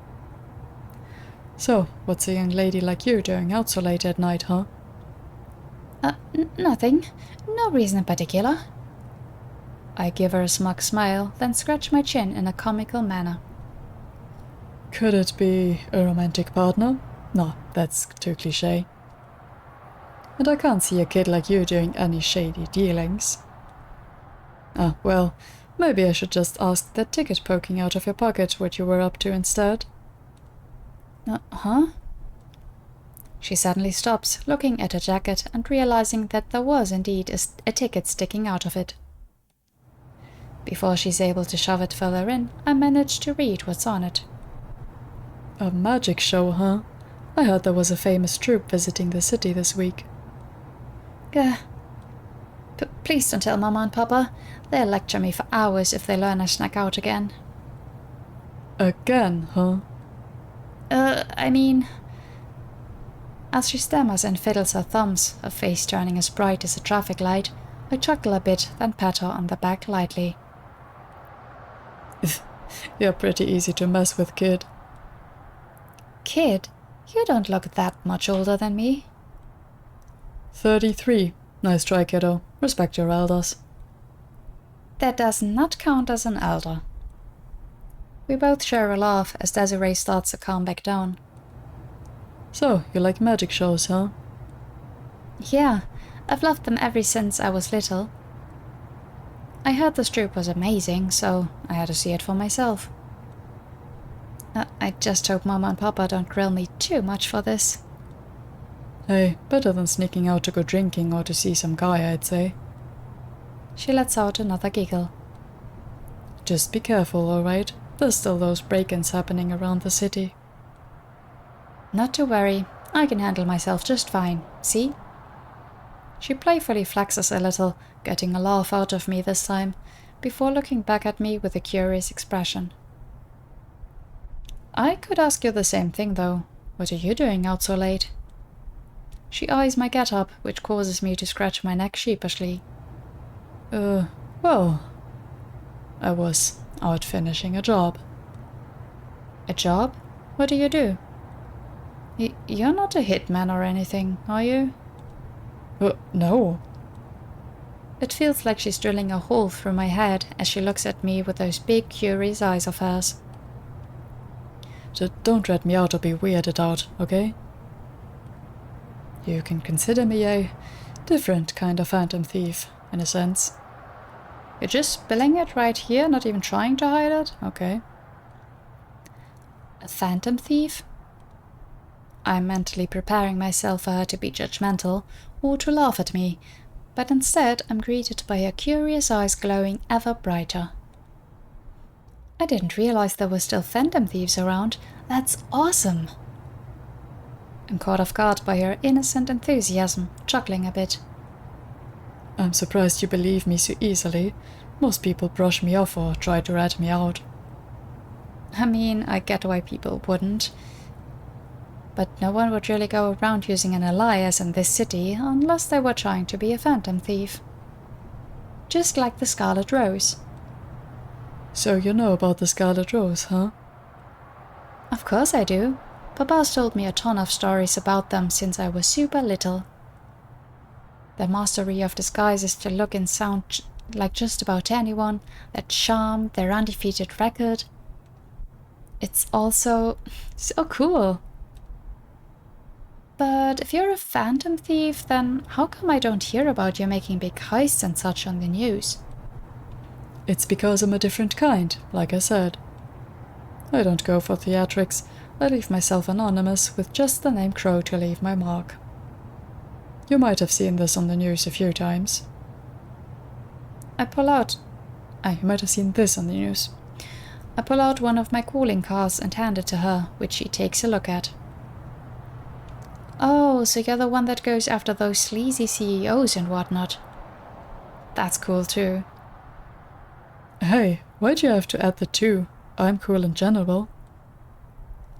So, what's a young lady like you doing out so late at night, huh? Nothing. No reason in particular. I give her a smug smile, then scratch my chin in a comical manner. Could it be a romantic partner? No, that's too cliché. And I can't see a kid like you doing any shady dealings. Ah, well, maybe I should just ask that ticket poking out of your pocket what you were up to instead. Huh? She suddenly stops, looking at her jacket and realizing that there was indeed a ticket sticking out of it. Before she's able to shove it further in, I manage to read what's on it. A magic show, huh? I heard there was a famous troupe visiting the city this week. Please don't tell Mama and Papa. They'll lecture me for hours if they learn I snuck out again. Again, huh? I mean... As she stammers and fiddles her thumbs, her face turning as bright as a traffic light, I chuckle a bit, then pat her on the back lightly. You're pretty easy to mess with, kid. Kid? You don't look that much older than me. 33. Nice try, kiddo. Respect your elders. That does not count as an elder. We both share a laugh as Desiree starts to calm back down. So, you like magic shows, huh? Yeah, I've loved them ever since I was little. I heard the troupe was amazing, so I had to see it for myself. I just hope Mama and Papa don't grill me too much for this. Hey, better than sneaking out to go drinking or to see some guy, I'd say. She lets out another giggle. Just be careful, alright? There's still those break-ins happening around the city. Not to worry, I can handle myself just fine, see? She playfully flexes a little, getting a laugh out of me this time, before looking back at me with a curious expression. I could ask you the same thing, though. What are you doing out so late? She eyes my get-up, which causes me to scratch my neck sheepishly. Well, I was out finishing a job. A job? What do you do? You're not a hitman or anything, are you? No. It feels like she's drilling a hole through my head as she looks at me with those big, curious eyes of hers. Don't rat me out or be weirded out, okay? You can consider me a different kind of phantom thief, in a sense. You're just spilling it right here, not even trying to hide it? Okay. A phantom thief? I'm mentally preparing myself for her to be judgmental or to laugh at me, but instead I'm greeted by her curious eyes glowing ever brighter. I didn't realize there were still phantom thieves around. That's awesome! I'm caught off guard by her innocent enthusiasm, chuckling a bit. I'm surprised you believe me so easily. Most people brush me off or try to rat me out. I mean, I get why people wouldn't. But no one would really go around using an alias in this city unless they were trying to be a phantom thief. Just like the Scarlet Rose. So you know about the Scarlet Rose, huh? Of course I do. Papa's told me a ton of stories about them since I was super little. Their mastery of disguises to look and sound like just about anyone, their charm, their undefeated record. It's also so cool. But if you're a phantom thief, then how come I don't hear about you making big heists and such on the news? It's because I'm a different kind, like I said. I don't go for theatrics. I leave myself anonymous with just the name Crow to leave my mark. You might have seen this on the news a few times. I pull out... You might have seen this on the news. I pull out one of my calling cards and hand it to her, which she takes a look at. Oh, so you're the one that goes after those sleazy CEOs and whatnot. That's cool too. Hey, why'd you have to add the two? I'm cool in general.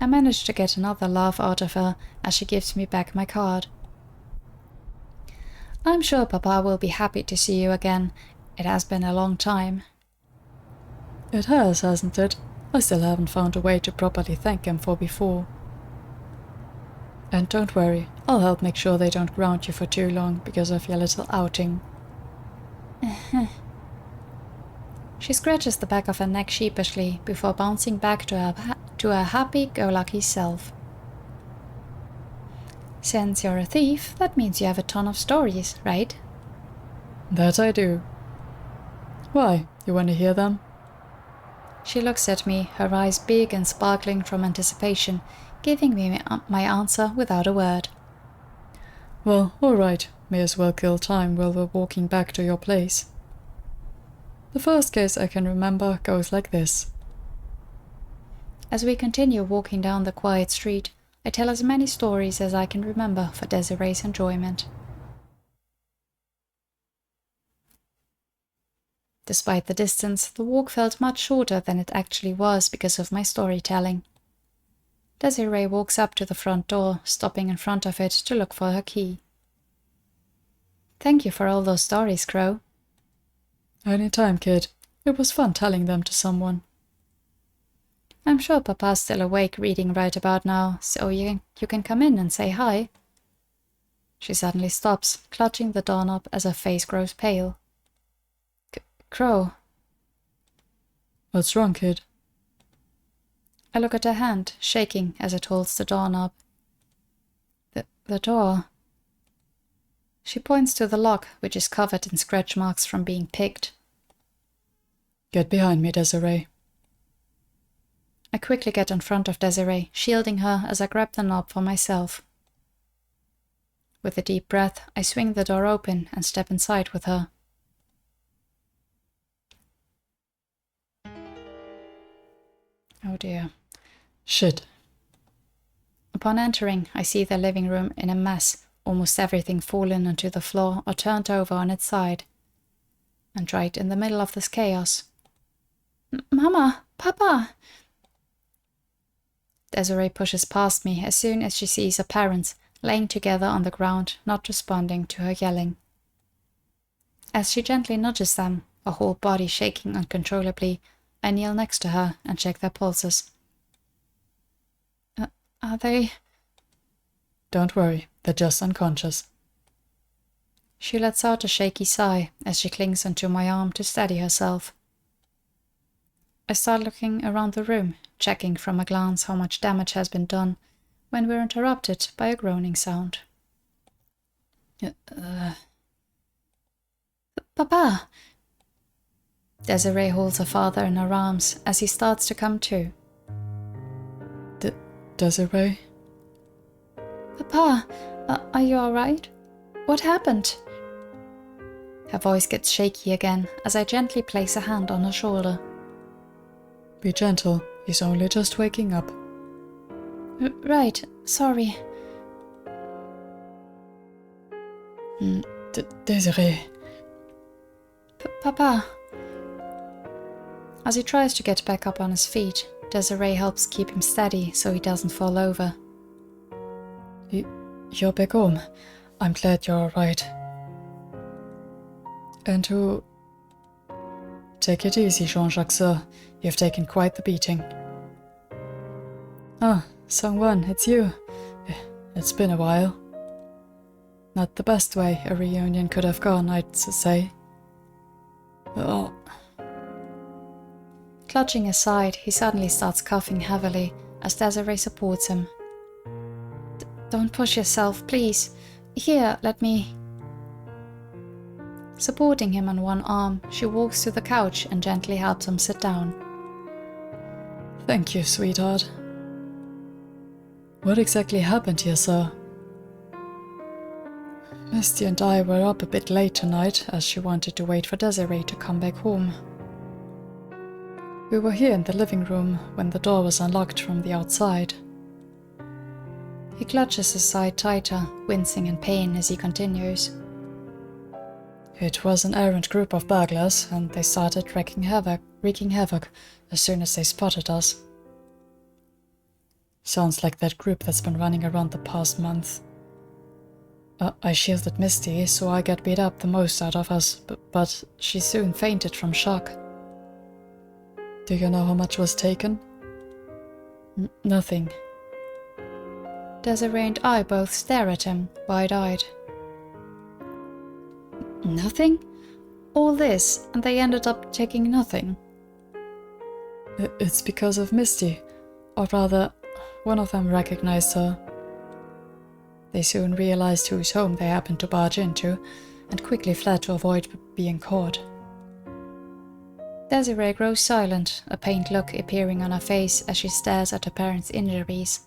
I manage to get another laugh out of her as she gives me back my card. I'm sure Papa will be happy to see you again. It has been a long time. It has, hasn't it? I still haven't found a way to properly thank him for before. And don't worry, I'll help make sure they don't ground you for too long because of your little outing. She scratches the back of her neck sheepishly before bouncing back to her happy-go-lucky self. Since you're a thief, that means you have a ton of stories, right? That I do. Why, you want to hear them? She looks at me, her eyes big and sparkling from anticipation, giving me my answer without a word. Well, alright, may as well kill time while we're walking back to your place. The first case I can remember goes like this. As we continue walking down the quiet street, I tell as many stories as I can remember for Desiree's enjoyment. Despite the distance, the walk felt much shorter than it actually was because of my storytelling. Desiree walks up to the front door, stopping in front of it to look for her key. Thank you for all those stories, Crow. Any time, kid. It was fun telling them to someone. I'm sure Papa's still awake reading right about now, so you can come in and say hi. She suddenly stops, clutching the doorknob as her face grows pale. Crow. What's wrong, kid? I look at her hand, shaking as it holds the doorknob. The door. She points to the lock, which is covered in scratch marks from being picked. Get behind me, Desiree. I quickly get in front of Desiree, shielding her as I grab the knob for myself. With a deep breath, I swing the door open and step inside with her. Oh dear. Shit. Upon entering, I see the living room in a mess, almost everything fallen onto the floor or turned over on its side. And right in the middle of this chaos. Mama! Papa! Desiree pushes past me as soon as she sees her parents laying together on the ground, not responding to her yelling. As she gently nudges them, her whole body shaking uncontrollably, I kneel next to her and check their pulses. Are they... Don't worry, they're just unconscious. She lets out a shaky sigh as she clings onto my arm to steady herself. I start looking around the room, checking from a glance how much damage has been done, when we're interrupted by a groaning sound. Papa! Desiree holds her father in her arms as he starts to come to. Desiree? Papa, are you alright? What happened? Her voice gets shaky again as I gently place a hand on her shoulder. Be gentle, he's only just waking up. Right, sorry. Desiree. Papa. As he tries to get back up on his feet, Desiree helps keep him steady so he doesn't fall over. You're back home. I'm glad you're alright. And who... Take it easy, Jean-Jacques, sir. You've taken quite the beating. Ah, Sung-Wan, it's you. It's been a while. Not the best way a reunion could have gone, I'd say. Oh. Clutching his side, he suddenly starts coughing heavily as Desiree supports him. Don't push yourself, please. Here, let me... Supporting him on one arm, she walks to the couch and gently helps him sit down. Thank you, sweetheart. What exactly happened here, sir? Misty and I were up a bit late tonight as she wanted to wait for Desiree to come back home. We were here in the living room when the door was unlocked from the outside. He clutches his side tighter, wincing in pain as he continues. It was an errant group of burglars, and they started wreaking havoc as soon as they spotted us. Sounds like that group that's been running around the past month. I shielded Misty, so I got beat up the most out of us, but she soon fainted from shock. Do you know how much was taken? Nothing. Desiree and I both stare at him, wide-eyed. Nothing? All this, and they ended up taking nothing? It's because of Misty, or rather, one of them recognized her. They soon realized whose home they happened to barge into, and quickly fled to avoid being caught. Desiree grows silent, a pained look appearing on her face as she stares at her parents' injuries.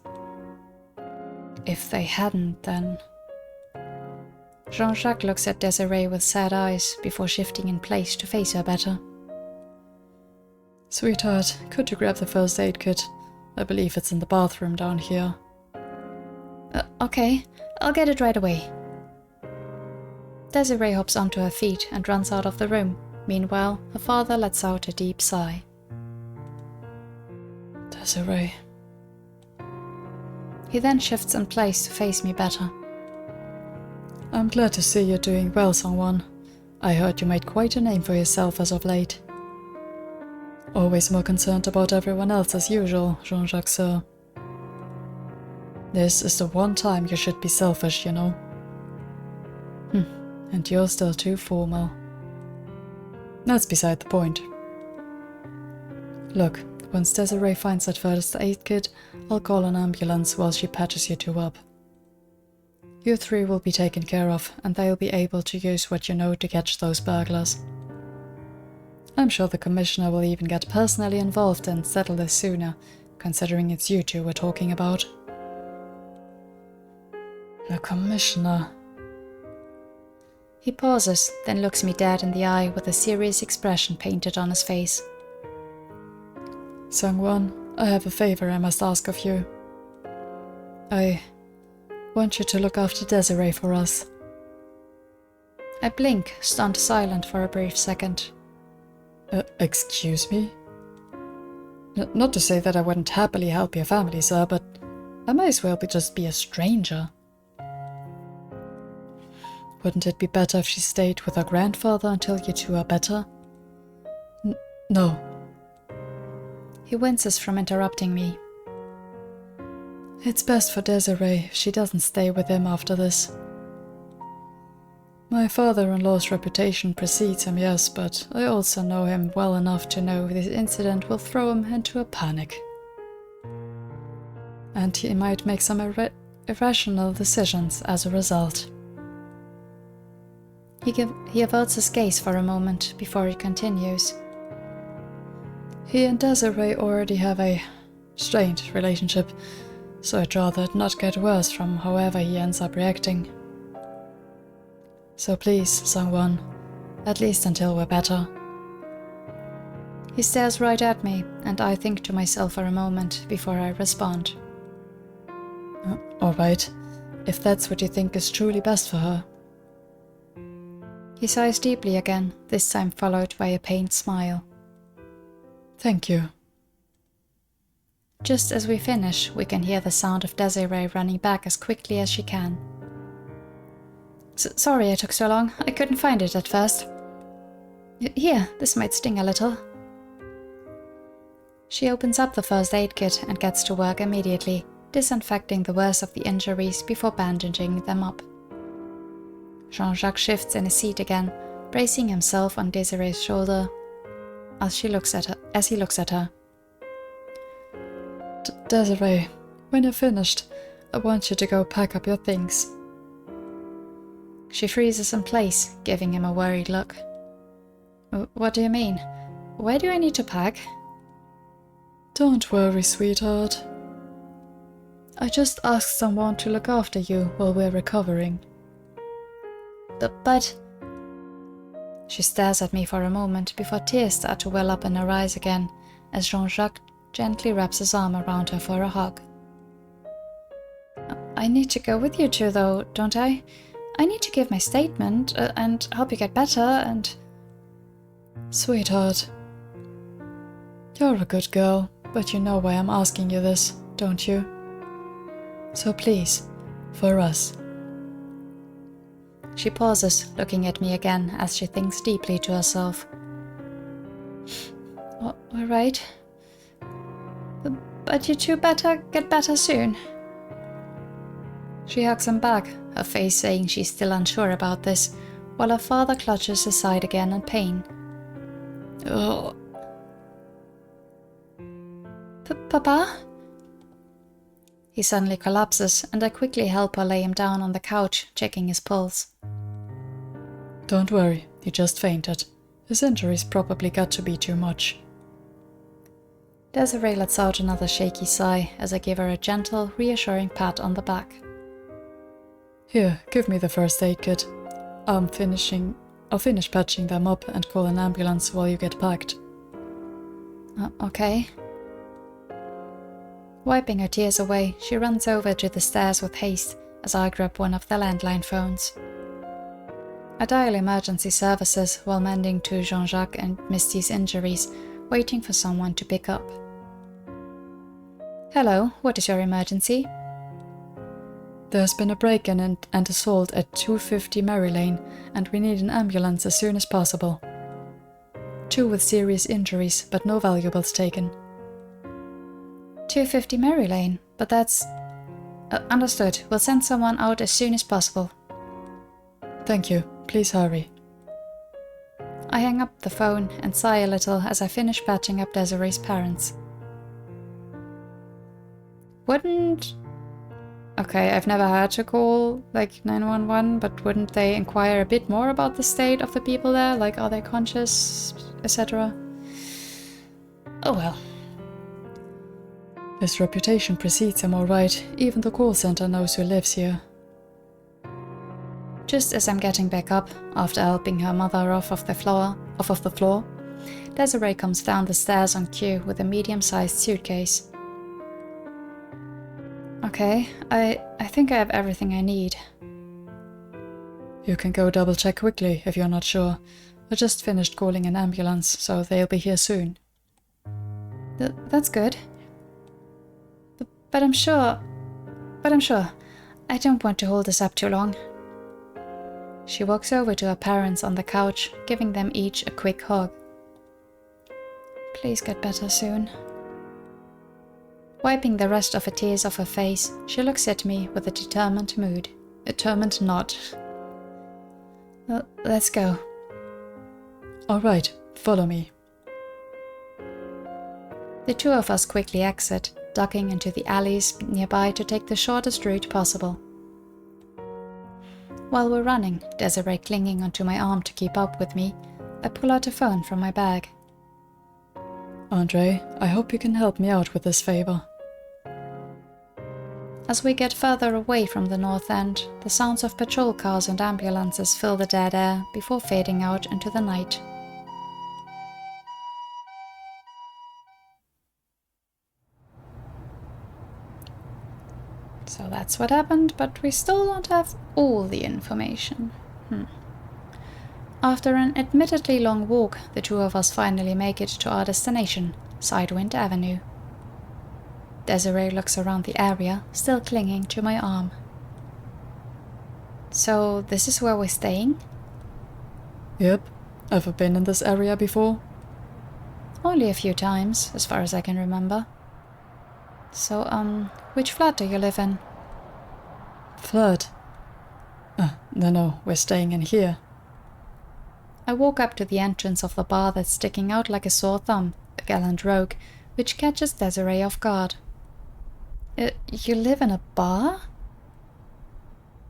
If they hadn't, then... Jean-Jacques looks at Desiree with sad eyes before shifting in place to face her better. Sweetheart, could you grab the first aid kit? I believe it's in the bathroom down here. Okay, I'll get it right away. Desiree hops onto her feet and runs out of the room. Meanwhile, her father lets out a deep sigh. Desiree. He then shifts in place to face me better. I'm glad to see you're doing well, Sangwon. I heard you made quite a name for yourself as of late. Always more concerned about everyone else as usual, Jean-Jacques sir. This is the one time you should be selfish, you know. And you're still too formal. That's beside the point. Look, once Desiree finds that first aid kit, I'll call an ambulance while she patches you two up. You three will be taken care of, and they'll be able to use what you know to catch those burglars. I'm sure the commissioner will even get personally involved and settle this sooner, considering it's you two we're talking about. The commissioner. He pauses, then looks me dead in the eye with a serious expression painted on his face. Sangwon, I have a favor I must ask of you. I want you to look after Desiree for us. I blink, stunned silent for a brief second. Excuse me? Not to say that I wouldn't happily help your family, sir, but I may as well just be a stranger. Wouldn't it be better if she stayed with her grandfather until you two are better? No. He winces from interrupting me. It's best for Desiree if she doesn't stay with him after this. My father-in-law's reputation precedes him, yes, but I also know him well enough to know this incident will throw him into a panic. And he might make some irrational decisions as a result. He averts his gaze for a moment before he continues. He and Desiree already have a strained relationship, so I'd rather it not get worse from however he ends up reacting. So please, Sangwon, at least until we're better. He stares right at me, and I think to myself for a moment before I respond. Alright, if that's what you think is truly best for her. He sighs deeply again, this time followed by a pained smile. Thank you. Just as we finish, we can hear the sound of Desiree running back as quickly as she can. Sorry it took so long. I couldn't find it at first. Here, this might sting a little. She opens up the first aid kit and gets to work immediately, disinfecting the worst of the injuries before bandaging them up. Jean-Jacques shifts in his seat again, bracing himself on Desiree's shoulder as he looks at her. Desiree, when you're finished, I want you to go pack up your things. She freezes in place, giving him a worried look. What do you mean? Where do I need to pack? Don't worry, sweetheart. I just asked someone to look after you while we're recovering. But... She stares at me for a moment before tears start to well up in her eyes again, as Jean-Jacques gently wraps his arm around her for a hug. I need to go with you two, though, don't I? I need to give my statement, and help you get better, and... Sweetheart, you're a good girl, but you know why I'm asking you this, don't you? So please, for us. She pauses, looking at me again as she thinks deeply to herself. All right. But you two better get better soon. She hugs him back, her face saying she's still unsure about this, while her father clutches his side again in pain. Ugh. Papa? He suddenly collapses, and I quickly help her lay him down on the couch, checking his pulse. Don't worry, he just fainted. His injuries probably got to be too much. Desiree lets out another shaky sigh as I give her a gentle, reassuring pat on the back. Here, give me the first aid kit. I'll finish patching them up and call an ambulance while you get packed. Okay. Wiping her tears away, she runs over to the stairs with haste as I grab one of the landline phones. I dial emergency services while mending to Jean-Jacques and Misty's injuries, waiting for someone to pick up. Hello, what is your emergency? There's been a break-in and assault at 250 Mary Lane, and we need an ambulance as soon as possible. 2 with serious injuries, but no valuables taken. 250 Mary Lane, but that's... understood. We'll send someone out as soon as possible. Thank you. Please hurry. I hang up the phone and sigh a little as I finish patching up Desiree's parents. Wouldn't... Okay, I've never had to call, 911, but wouldn't they inquire a bit more about the state of the people there? Like, are they conscious, etc.? Oh well. His reputation precedes him alright. Even the call center knows who lives here. Just as I'm getting back up, after helping her mother off of the floor, Desiree comes down the stairs on cue with a medium-sized suitcase. Okay, I think I have everything I need. You can go double-check quickly if you're not sure. I just finished calling an ambulance, so they'll be here soon. That's good. But I'm sure... I don't want to hold this up too long. She walks over to her parents on the couch, giving them each a quick hug. Please get better soon. Wiping the rest of her tears off her face, she looks at me with a determined mood. A determined nod. Let's go. Alright, follow me. The 2 of us quickly exit, ducking into the alleys nearby to take the shortest route possible. While we're running, Desiree clinging onto my arm to keep up with me, I pull out a phone from my bag. Andre, I hope you can help me out with this favor. As we get further away from the north end, the sounds of patrol cars and ambulances fill the dead air before fading out into the night. So that's what happened, but we still don't have all the information. After an admittedly long walk, the 2 of us finally make it to our destination, Sidewind Avenue. Desiree looks around the area, still clinging to my arm. So, this is where we're staying? Yep. Ever been in this area before? Only a few times, as far as I can remember. So, which flat do you live in? Flat? No, we're staying in here. I walk up to the entrance of the bar that's sticking out like a sore thumb, a gallant rogue, which catches Desiree off guard. You live in a bar?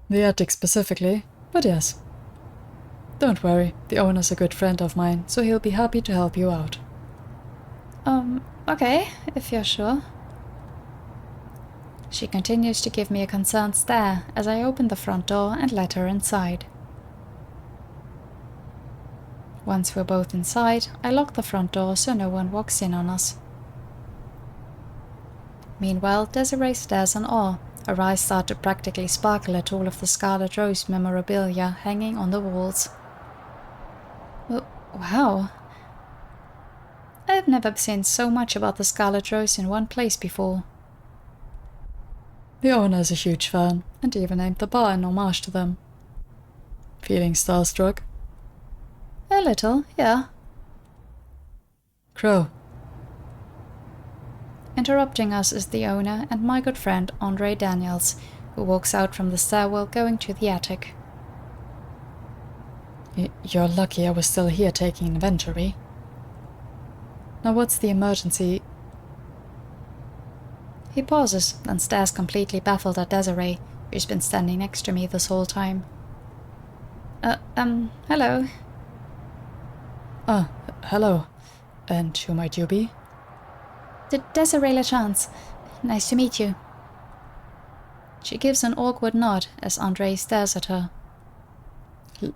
The attic specifically, but yes. Don't worry, the owner's a good friend of mine, so he'll be happy to help you out. Okay, if you're sure. She continues to give me a concerned stare as I open the front door and let her inside. Once we're both inside, I lock the front door so no one walks in on us. Meanwhile, Desiree stares in awe. Her eyes start to practically sparkle at all of the Scarlet Rose memorabilia hanging on the walls. Wow. I've never seen so much about the Scarlet Rose in one place before. The owner is a huge fan, and even named the bar in homage to them. Feeling starstruck? A little, yeah. Crow. Interrupting us is the owner and my good friend Andre Daniels, who walks out from the stairwell going to the attic. You're lucky I was still here taking inventory. Now what's the emergency? He pauses, then stares completely baffled at Desiree, who's been standing next to me this whole time. Hello. Hello. And who might you be? Desiree LeChance. Nice to meet you. She gives an awkward nod as Andre stares at her.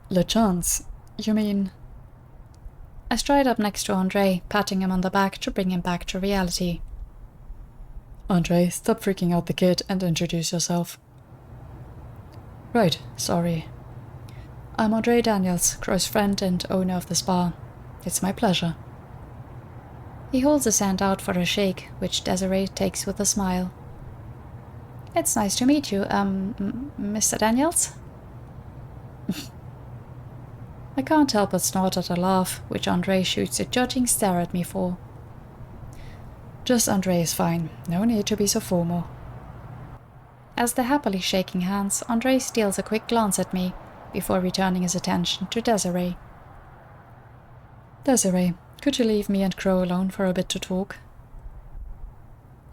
LeChance? You mean... I stride up next to Andre, patting him on the back to bring him back to reality. Andre, stop freaking out the kid and introduce yourself. Right, sorry. I'm Andre Daniels, Crow's friend and owner of the spa. It's my pleasure. He holds his hand out for a shake, which Desiree takes with a smile. It's nice to meet you, Mr. Daniels? I can't help but snort at a laugh, which Andre shoots a judging stare at me for. Just Andre is fine, no need to be so formal. As they're happily shaking hands, Andre steals a quick glance at me, before returning his attention to Desiree. Desiree, could you leave me and Crow alone for a bit to talk?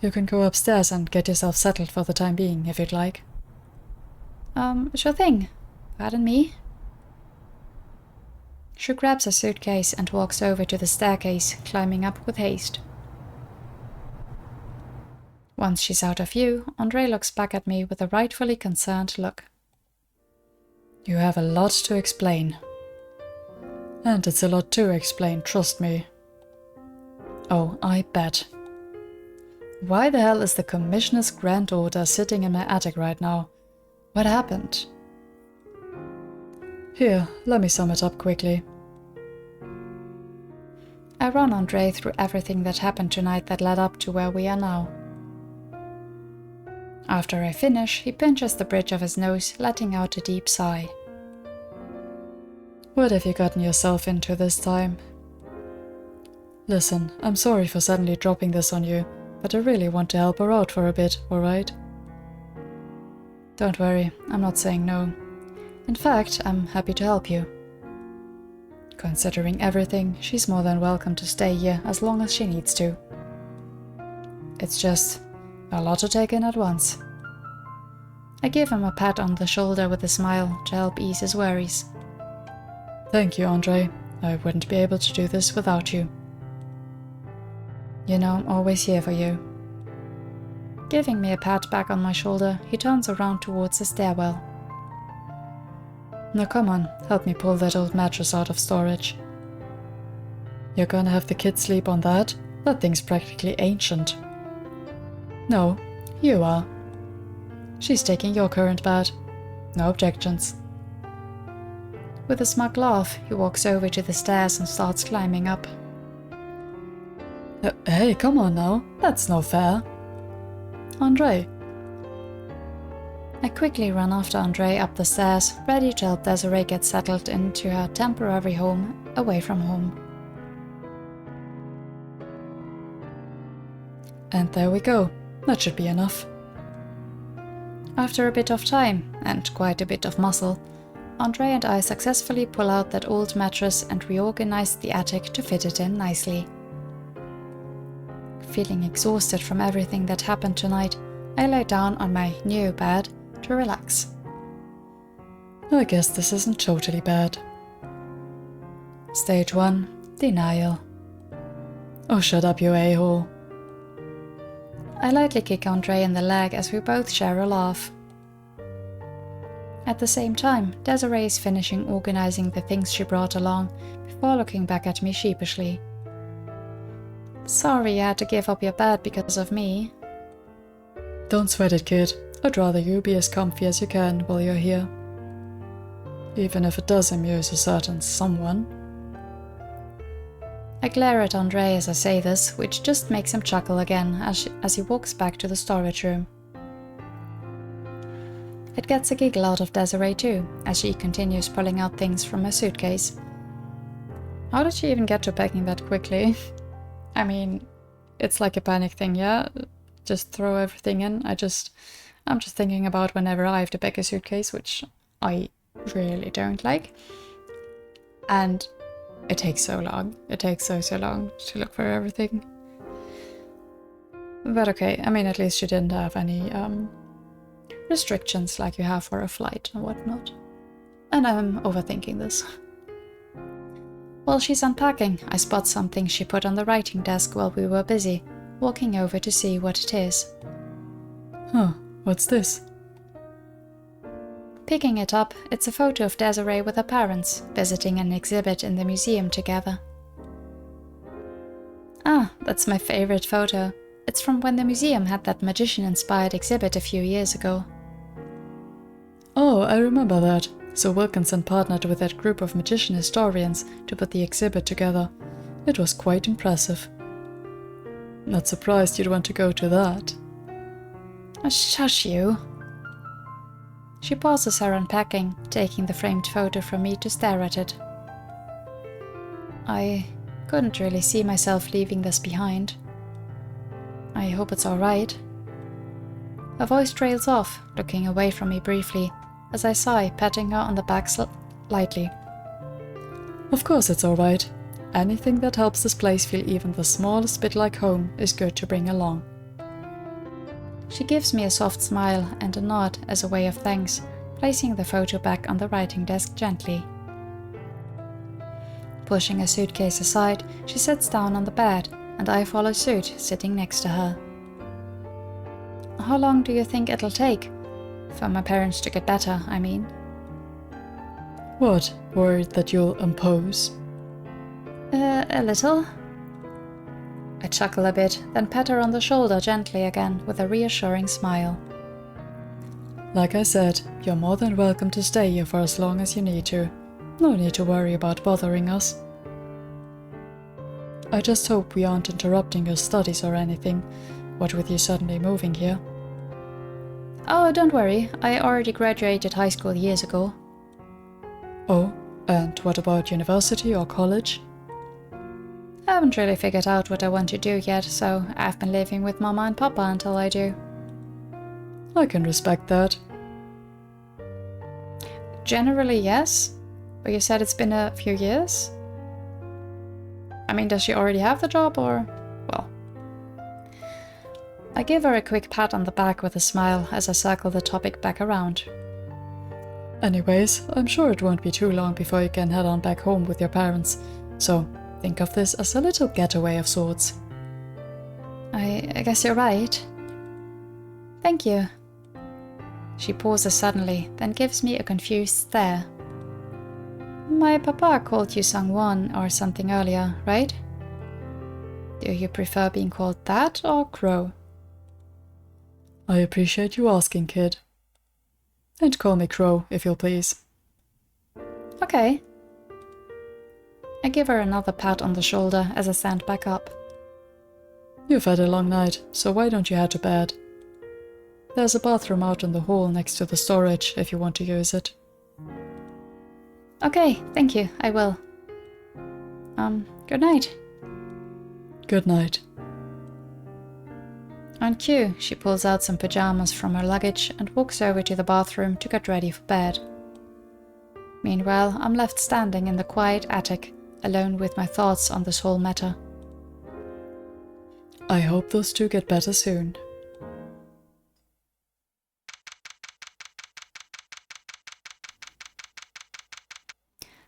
You can go upstairs and get yourself settled for the time being, if you'd like. Sure thing. Pardon me? She grabs a suitcase and walks over to the staircase, climbing up with haste. Once she's out of view, Andre looks back at me with a rightfully concerned look. You have a lot to explain. And it's a lot to explain, trust me. Oh, I bet. Why the hell is the Commissioner's granddaughter sitting in my attic right now? What happened? Here, let me sum it up quickly. I run Andre through everything that happened tonight that led up to where we are now. After I finish, he pinches the bridge of his nose, letting out a deep sigh. What have you gotten yourself into this time? Listen, I'm sorry for suddenly dropping this on you, but I really want to help her out for a bit, alright? Don't worry, I'm not saying no. In fact, I'm happy to help you. Considering everything, she's more than welcome to stay here as long as she needs to. It's just a lot to take in at once. I give him a pat on the shoulder with a smile to help ease his worries. Thank you, Andre. I wouldn't be able to do this without you. You know I'm always here for you. Giving me a pat back on my shoulder, he turns around towards the stairwell. Now come on, help me pull that old mattress out of storage. You're gonna have the kids sleep on that? That thing's practically ancient. No, you are. She's taking your current bed. No objections. With a smug laugh, he walks over to the stairs and starts climbing up. Hey, come on now. That's no fair. Andre. I quickly run after Andre up the stairs, ready to help Desiree get settled into her temporary home, away from home. And there we go. That should be enough. After a bit of time, and quite a bit of muscle, Andre and I successfully pull out that old mattress and reorganize the attic to fit it in nicely. Feeling exhausted from everything that happened tonight, I lay down on my new bed to relax. I guess this isn't totally bad. Stage 1, denial. Oh, shut up, you a-hole. I lightly kick Andre in the leg as we both share a laugh. At the same time, Desiree is finishing organizing the things she brought along before looking back at me sheepishly. Sorry you had to give up your bed because of me. Don't sweat it, kid. I'd rather you be as comfy as you can while you're here. Even if it does amuse a certain someone. I glare at Andre as I say this, which just makes him chuckle again as he walks back to the storage room. It gets a giggle out of Desiree too, as she continues pulling out things from her suitcase. How did she even get to packing that quickly? I mean, it's like a panic thing, yeah? Just throw everything in. I'm just thinking about whenever I have to pack a suitcase, which I really don't like. And it takes so long. It takes so long to look for everything. But okay, I mean, at least she didn't have any restrictions like you have for a flight and whatnot. And I'm overthinking this. While she's unpacking, I spot something she put on the writing desk while we were busy, walking over to see what it is. Huh, what's this? Picking it up, it's a photo of Desiree with her parents, visiting an exhibit in the museum together. Ah, that's my favorite photo. It's from when the museum had that magician-inspired exhibit a few years ago. Oh, I remember that. So Wilkinson partnered with that group of magician historians to put the exhibit together. It was quite impressive. Not surprised you'd want to go to that. Shush you. She pauses her unpacking, taking the framed photo from me to stare at it. I couldn't really see myself leaving this behind. I hope it's alright. Her voice trails off, looking away from me briefly, as I sigh, patting her on the back lightly. Of course it's alright. Anything that helps this place feel even the smallest bit like home is good to bring along. She gives me a soft smile and a nod as a way of thanks, placing the photo back on the writing desk gently. Pushing a suitcase aside, she sits down on the bed, and I follow suit, sitting next to her. How long do you think it'll take? For my parents to get better, I mean. What, worried that you'll impose? A little. I chuckle a bit, then pat her on the shoulder gently again with a reassuring smile. Like I said, you're more than welcome to stay here for as long as you need to. No need to worry about bothering us. I just hope we aren't interrupting your studies or anything, what with you suddenly moving here. Oh, don't worry, I already graduated high school years ago. Oh, and what about university or college? I haven't really figured out what I want to do yet, so I've been living with Mama and Papa until I do. I can respect that. Generally, yes. But you said it's been a few years? I mean, does she already have the job, or... well... I give her a quick pat on the back with a smile as I circle the topic back around. Anyways, I'm sure it won't be too long before you can head on back home with your parents, so think of this as a little getaway of sorts. I guess you're right. Thank you. She pauses suddenly, then gives me a confused stare. My papa called you Sangwon or something earlier, right? Do you prefer being called that or Crow? I appreciate you asking, kid. And call me Crow, if you'll please. Okay. I give her another pat on the shoulder as I stand back up. You've had a long night, so why don't you head to bed? There's a bathroom out in the hall next to the storage if you want to use it. Okay, thank you, I will. Good night. Good night. On cue, she pulls out some pajamas from her luggage and walks over to the bathroom to get ready for bed. Meanwhile, I'm left standing in the quiet attic, alone with my thoughts on this whole matter. I hope those two get better soon.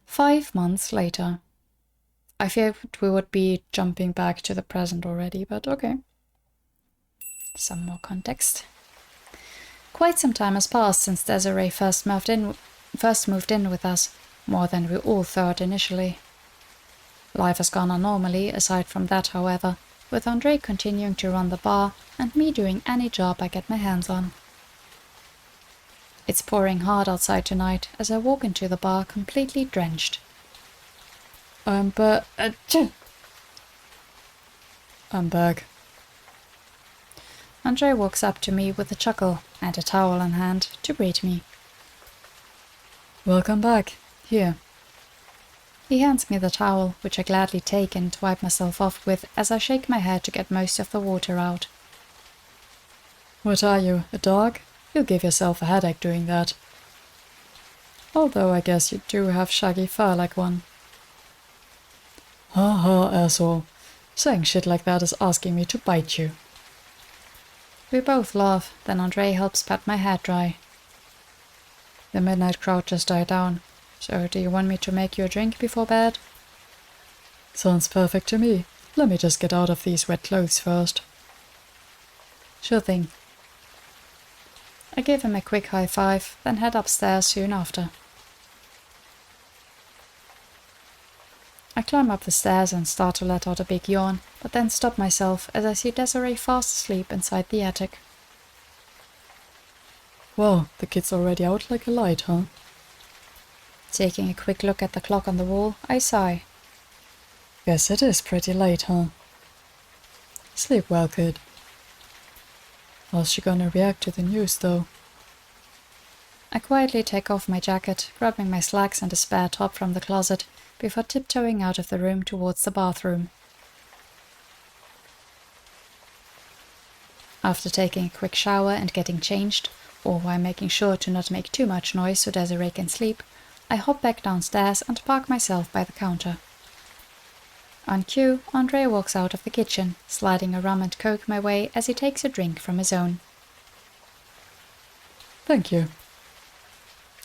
"5 months later. I feared we would be jumping back to the present already, but okay. Some more context. Quite some time has passed since Desiree first moved in with us, more than we all thought initially. Life has gone on normally, aside from that, however, with Andre continuing to run the bar and me doing any job I get my hands on. It's pouring hard outside tonight as I walk into the bar completely drenched. I'm back. Andre walks up to me with a chuckle and a towel in hand to greet me. Welcome back. Here. He hands me the towel, which I gladly take and wipe myself off with as I shake my head to get most of the water out. What are you, a dog? You'll give yourself a headache doing that. Although I guess you do have shaggy fur like one. Ha ha, asshole. Saying shit like that is asking me to bite you. We both laugh, then Andre helps pat my hair dry. The midnight crowd just died down, so do you want me to make you a drink before bed? Sounds perfect to me. Let me just get out of these wet clothes first. Sure thing. I give him a quick high five, then head upstairs soon after. I climb up the stairs and start to let out a big yawn, but then stop myself as I see Desiree fast asleep inside the attic. Wow, the kid's already out like a light, huh? Taking a quick look at the clock on the wall, I sigh. Guess it is pretty late, huh? Sleep well, kid. How's she gonna react to the news, though? I quietly take off my jacket, grabbing my slacks and a spare top from the closet, before tiptoeing out of the room towards the bathroom. After taking a quick shower and getting changed, all while making sure to not make too much noise so Desiree can sleep, I hop back downstairs and park myself by the counter. On cue, Andre walks out of the kitchen, sliding a rum and coke my way as he takes a drink from his own. Thank you.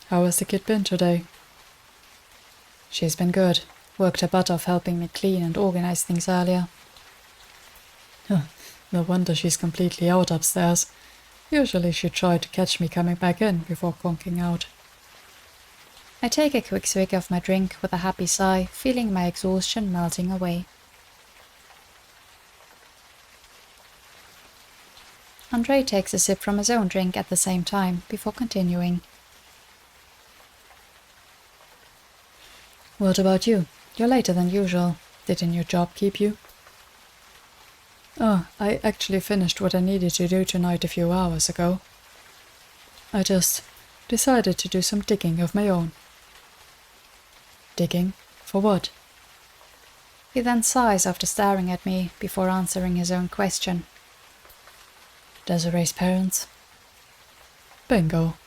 How has the kid been today? She's been good. Worked her butt off helping me clean and organize things earlier. No wonder she's completely out upstairs. Usually she'd try to catch me coming back in before conking out. I take a quick swig of my drink with a happy sigh, feeling my exhaustion melting away. Andre takes a sip from his own drink at the same time, before continuing. What about you? You're later than usual. Did a new job keep you? Oh, I actually finished what I needed to do tonight a few hours ago. I just decided to do some digging of my own. Digging? For what? He then sighs after staring at me, before answering his own question. Desiree's parents? Bingo.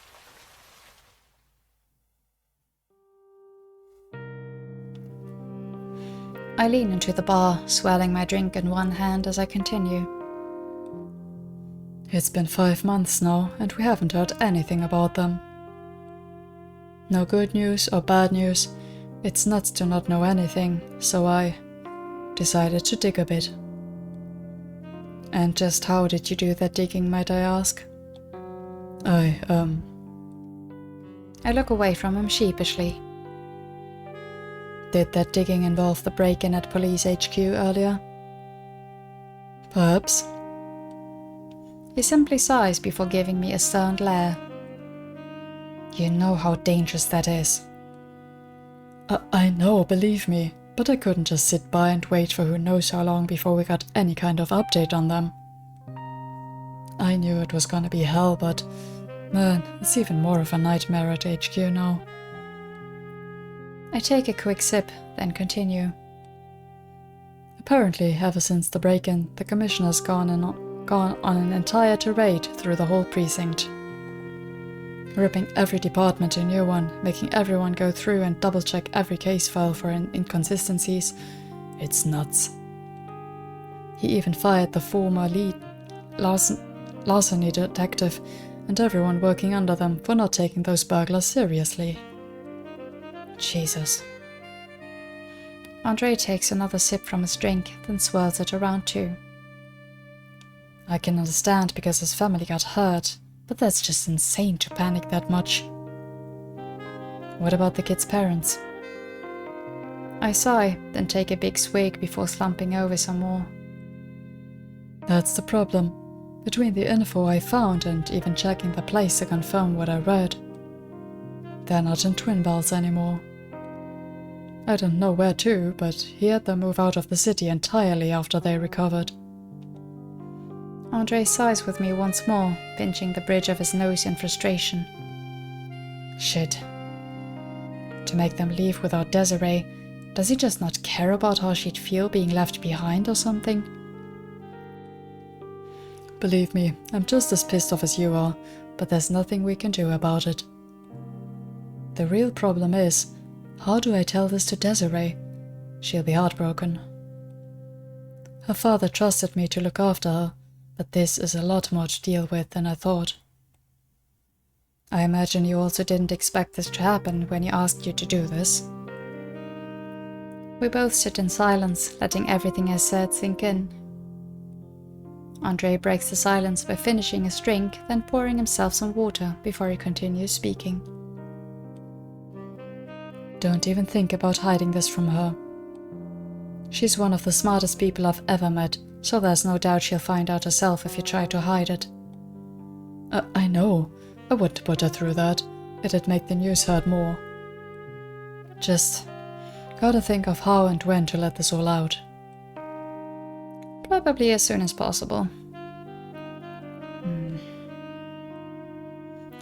I lean into the bar, swirling my drink in one hand as I continue. It's been 5 months now, and we haven't heard anything about them. No good news or bad news. It's nuts to not know anything, so I decided to dig a bit. And just how did you do that digging, might I ask? I look away from him sheepishly. Did that digging involve the break-in at Police HQ earlier? Perhaps. He simply sighs before giving me a stern glare. You know how dangerous that is. I know, believe me, but I couldn't just sit by and wait for who knows how long before we got any kind of update on them. I knew it was gonna be hell, but man, it's even more of a nightmare at HQ now. I take a quick sip, then continue. Apparently, ever since the break-in, the commissioner's gone on an entire tirade through the whole precinct. Ripping every department a new one, making everyone go through and double-check every case file for inconsistencies. It's nuts. He even fired the former lead larceny detective and everyone working under them for not taking those burglars seriously. Jesus. Andre takes another sip from his drink, then swirls it around too. I can understand because his family got hurt, but that's just insane to panic that much. What about the kid's parents? I sigh, then take a big swig before slumping over some more. That's the problem. Between the info I found and even checking the place to confirm what I read, they're not in Twin Bells anymore. I don't know where to, but he had them move out of the city entirely after they recovered. Andre sighs with me once more, pinching the bridge of his nose in frustration. Shit. To make them leave without Desiree, does he just not care about how she'd feel being left behind or something? Believe me, I'm just as pissed off as you are, but there's nothing we can do about it. The real problem is, how do I tell this to Desiree? She'll be heartbroken. Her father trusted me to look after her, but this is a lot more to deal with than I thought. I imagine you also didn't expect this to happen when he asked you to do this. We both sit in silence, letting everything I said sink in. Andre breaks the silence by finishing his drink, then pouring himself some water before he continues speaking. Don't even think about hiding this from her. She's one of the smartest people I've ever met, so there's no doubt she'll find out herself if you try to hide it. I know. I wouldn't put her through that. It'd make the news hurt more. Just gotta think of how and when to let this all out. Probably as soon as possible.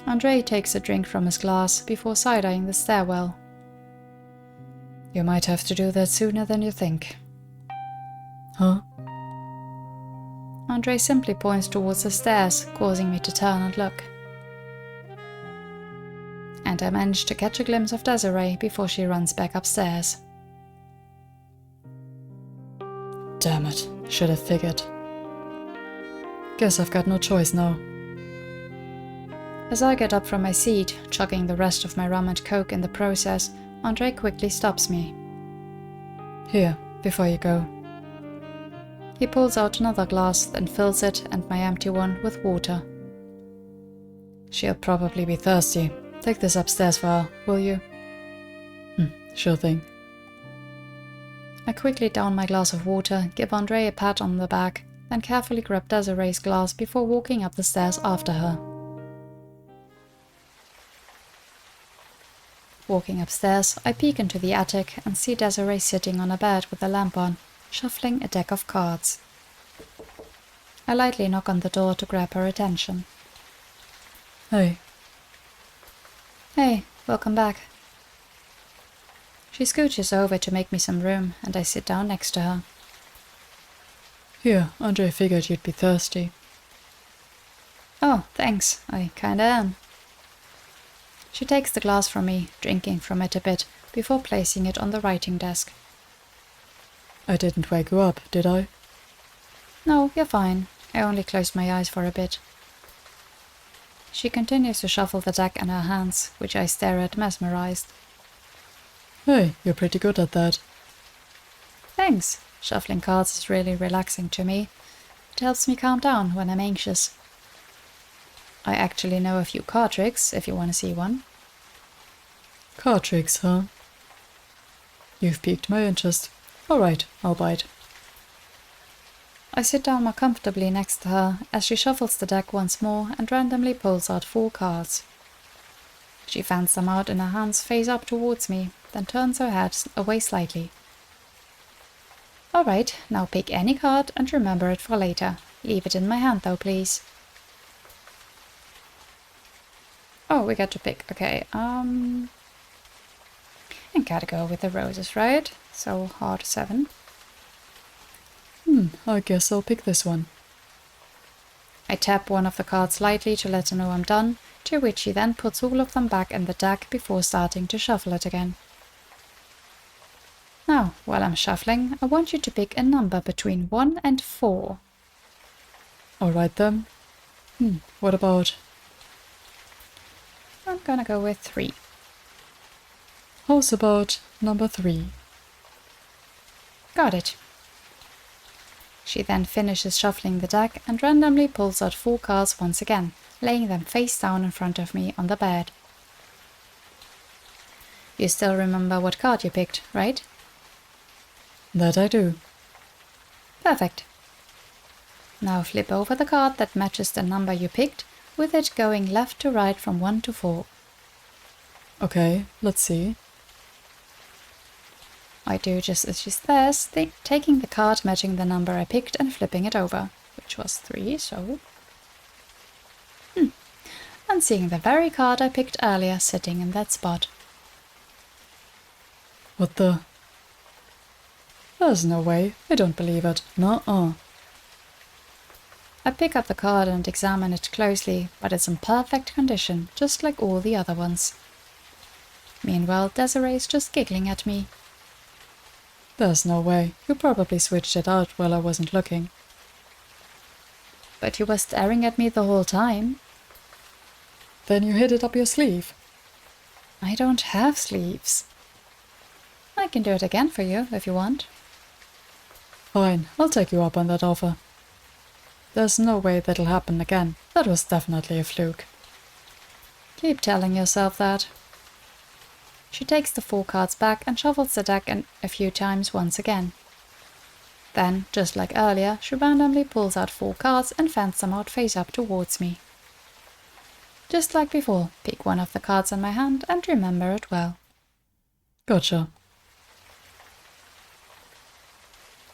Andre takes a drink from his glass before side-eyeing the stairwell. You might have to do that sooner than you think. Huh? Andre simply points towards the stairs, causing me to turn and look. And I manage to catch a glimpse of Desiree before she runs back upstairs. Damn it, should have figured. Guess I've got no choice now. As I get up from my seat, chugging the rest of my rum and coke in the process, Andre quickly stops me. Here, before you go. He pulls out another glass, then fills it and my empty one with water. She'll probably be thirsty. Take this upstairs for her, will you? Sure thing. I quickly down my glass of water, give Andre a pat on the back, then carefully grab Desiree's glass before walking up the stairs after her. Walking upstairs, I peek into the attic and see Desiree sitting on a bed with a lamp on, shuffling a deck of cards. I lightly knock on the door to grab her attention. Hey. Hey, welcome back. She scooches over to make me some room, and I sit down next to her. Here, Andre figured you'd be thirsty. Oh, thanks, I kinda am. She takes the glass from me, drinking from it a bit, before placing it on the writing desk. I didn't wake you up, did I? No, you're fine. I only closed my eyes for a bit. She continues to shuffle the deck in her hands, which I stare at mesmerized. Hey, you're pretty good at that. Thanks. Shuffling cards is really relaxing to me. It helps me calm down when I'm anxious. I actually know a few card tricks, if you want to see one. Card tricks, huh? You've piqued my interest. Alright, I'll bite. I sit down more comfortably next to her as she shuffles the deck once more and randomly pulls out 4 cards. She fans them out in her hands face up towards me, then turns her head away slightly. Alright, now pick any card and remember it for later. Leave it in my hand though, please. Oh, we got to pick. Okay, and gotta go with the roses, right? So, heart 7. I guess I'll pick this one. I tap one of the cards lightly to let her know I'm done, to which she then puts all of them back in the deck before starting to shuffle it again. Now, while I'm shuffling, I want you to pick a number between 1 and 4. Alright then. What about... I'm gonna go with 3. How's about number 3? Got it. She then finishes shuffling the deck and randomly pulls out 4 cards once again, laying them face down in front of me on the bed. You still remember what card you picked, right? That I do. Perfect. Now flip over the card that matches the number you picked, with it going left to right from 1 to 4. Okay, let's see. I do just as she says, taking the card matching the number I picked and flipping it over, which was 3, so... And seeing the very card I picked earlier sitting in that spot. What the... There's no way. I don't believe it. Nuh-uh. I pick up the card and examine it closely, but it's in perfect condition, just like all the other ones. Meanwhile, Desiree's just giggling at me. There's no way. You probably switched it out while I wasn't looking. But you were staring at me the whole time. Then you hid it up your sleeve. I don't have sleeves. I can do it again for you, if you want. Fine, I'll take you up on that offer. There's no way that'll happen again. That was definitely a fluke. Keep telling yourself that. She takes the 4 cards back and shuffles the deck a few times once again. Then, just like earlier, she randomly pulls out 4 cards and fans them out face up towards me. Just like before, pick one of the cards in my hand and remember it well. Gotcha.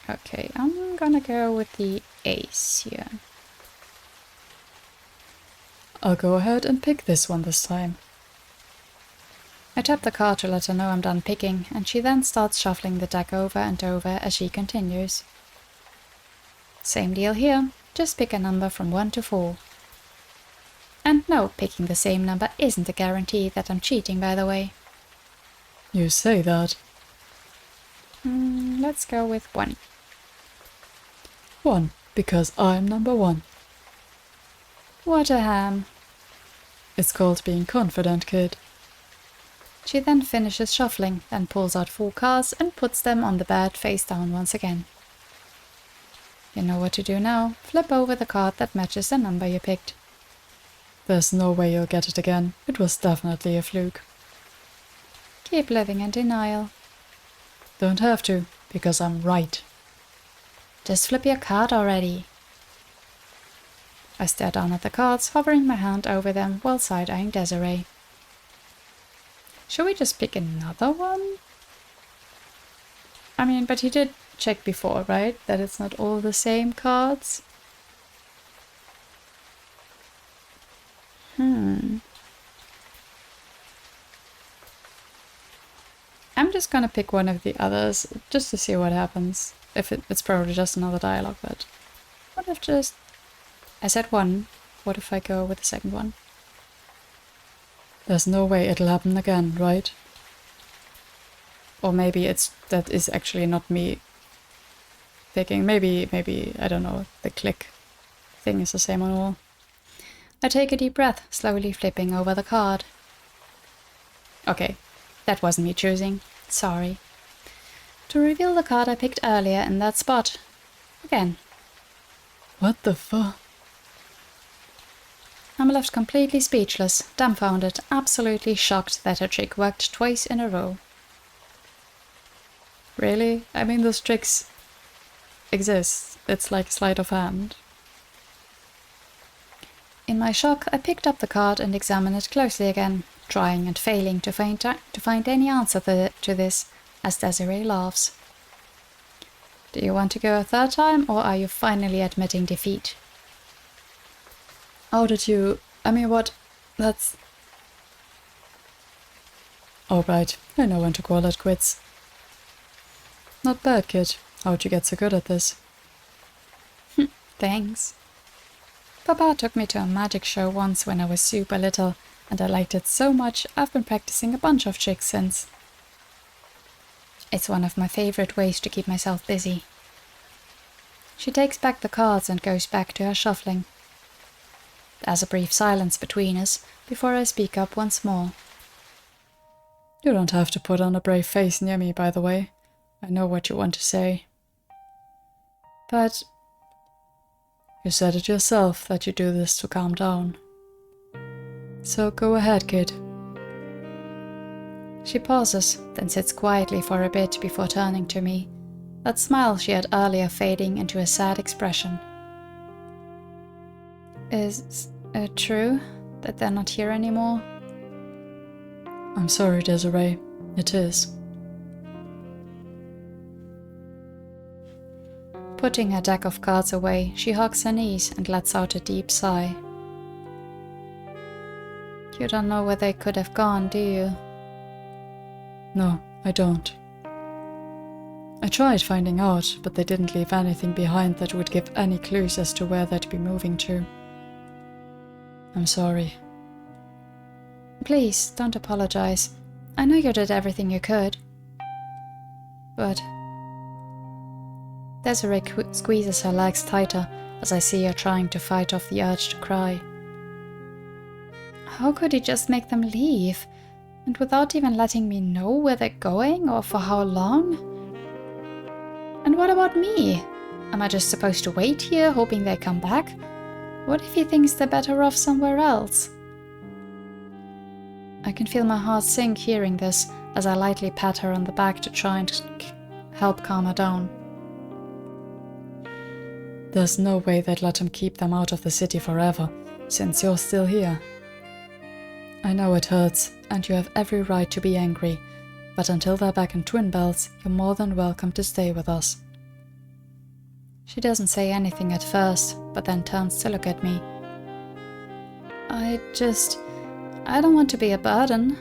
Okay, I'm gonna go with the ace here. I'll go ahead and pick this one this time. I tap the card to let her know I'm done picking, and she then starts shuffling the deck over and over as she continues. Same deal here, just pick a number from 1 to 4. And no, picking the same number isn't a guarantee that I'm cheating, by the way. You say that. Let's go with 1. 1, because I'm number 1. What a ham. It's called being confident, kid. She then finishes shuffling, then pulls out 4 cards and puts them on the bed face down once again. You know what to do now. Flip over the card that matches the number you picked. There's no way you'll get it again. It was definitely a fluke. Keep living in denial. Don't have to, because I'm right. Just flip your card already. I stare down at the cards, hovering my hand over them while side-eyeing Desiree. Should we just pick another one? I mean, but you did check before, right? That it's not all the same cards? I'm just gonna pick one of the others, just to see what happens. It's probably just another dialogue, but... What if just... I said 1. What if I go with the second one? There's no way it'll happen again, right? Or maybe that is actually not me picking. Maybe, I don't know, the click thing is the same on all. I take a deep breath, slowly flipping over the card. Okay, that wasn't me choosing. Sorry. To reveal the card I picked earlier in that spot. Again. What the fuck? I'm left completely speechless, dumbfounded, absolutely shocked that her trick worked twice in a row. Really? I mean, those tricks exist. It's like sleight of hand. In my shock, I picked up the card and examined it closely again, trying and failing to find any answer to this, as Desiree laughs. Do you want to go a third time, or are you finally admitting defeat? How did you... I mean, what? That's... Alright, I know when to call it quits. Not bad, kid. How'd you get so good at this? Thanks. Papa took me to a magic show once when I was super little, and I liked it so much I've been practicing a bunch of tricks since. It's one of my favorite ways to keep myself busy. She takes back the cards and goes back to her shuffling. There's a brief silence between us before I speak up once more. You don't have to put on a brave face near me, by the way. I know what you want to say. But... You said it yourself that you do this to calm down. So go ahead, kid. She pauses, then sits quietly for a bit before turning to me, that smile she had earlier fading into a sad expression. Is it true that they're not here anymore? I'm sorry, Desiree. It is. Putting her deck of cards away, she hugs her knees and lets out a deep sigh. You don't know where they could have gone, do you? No, I don't. I tried finding out, but they didn't leave anything behind that would give any clues as to where they'd be moving to. I'm sorry. Please, don't apologize. I know you did everything you could. But... Desiree squeezes her legs tighter as I see her trying to fight off the urge to cry. How could he just make them leave? And without even letting me know where they're going or for how long? And what about me? Am I just supposed to wait here, hoping they come back? What if he thinks they're better off somewhere else? I can feel my heart sink hearing this as I lightly pat her on the back to try and help calm her down. There's no way they'd let him keep them out of the city forever, since you're still here. I know it hurts, and you have every right to be angry, but until they're back in Twin Bells, you're more than welcome to stay with us. She doesn't say anything at first, but then turns to look at me. I don't want to be a burden.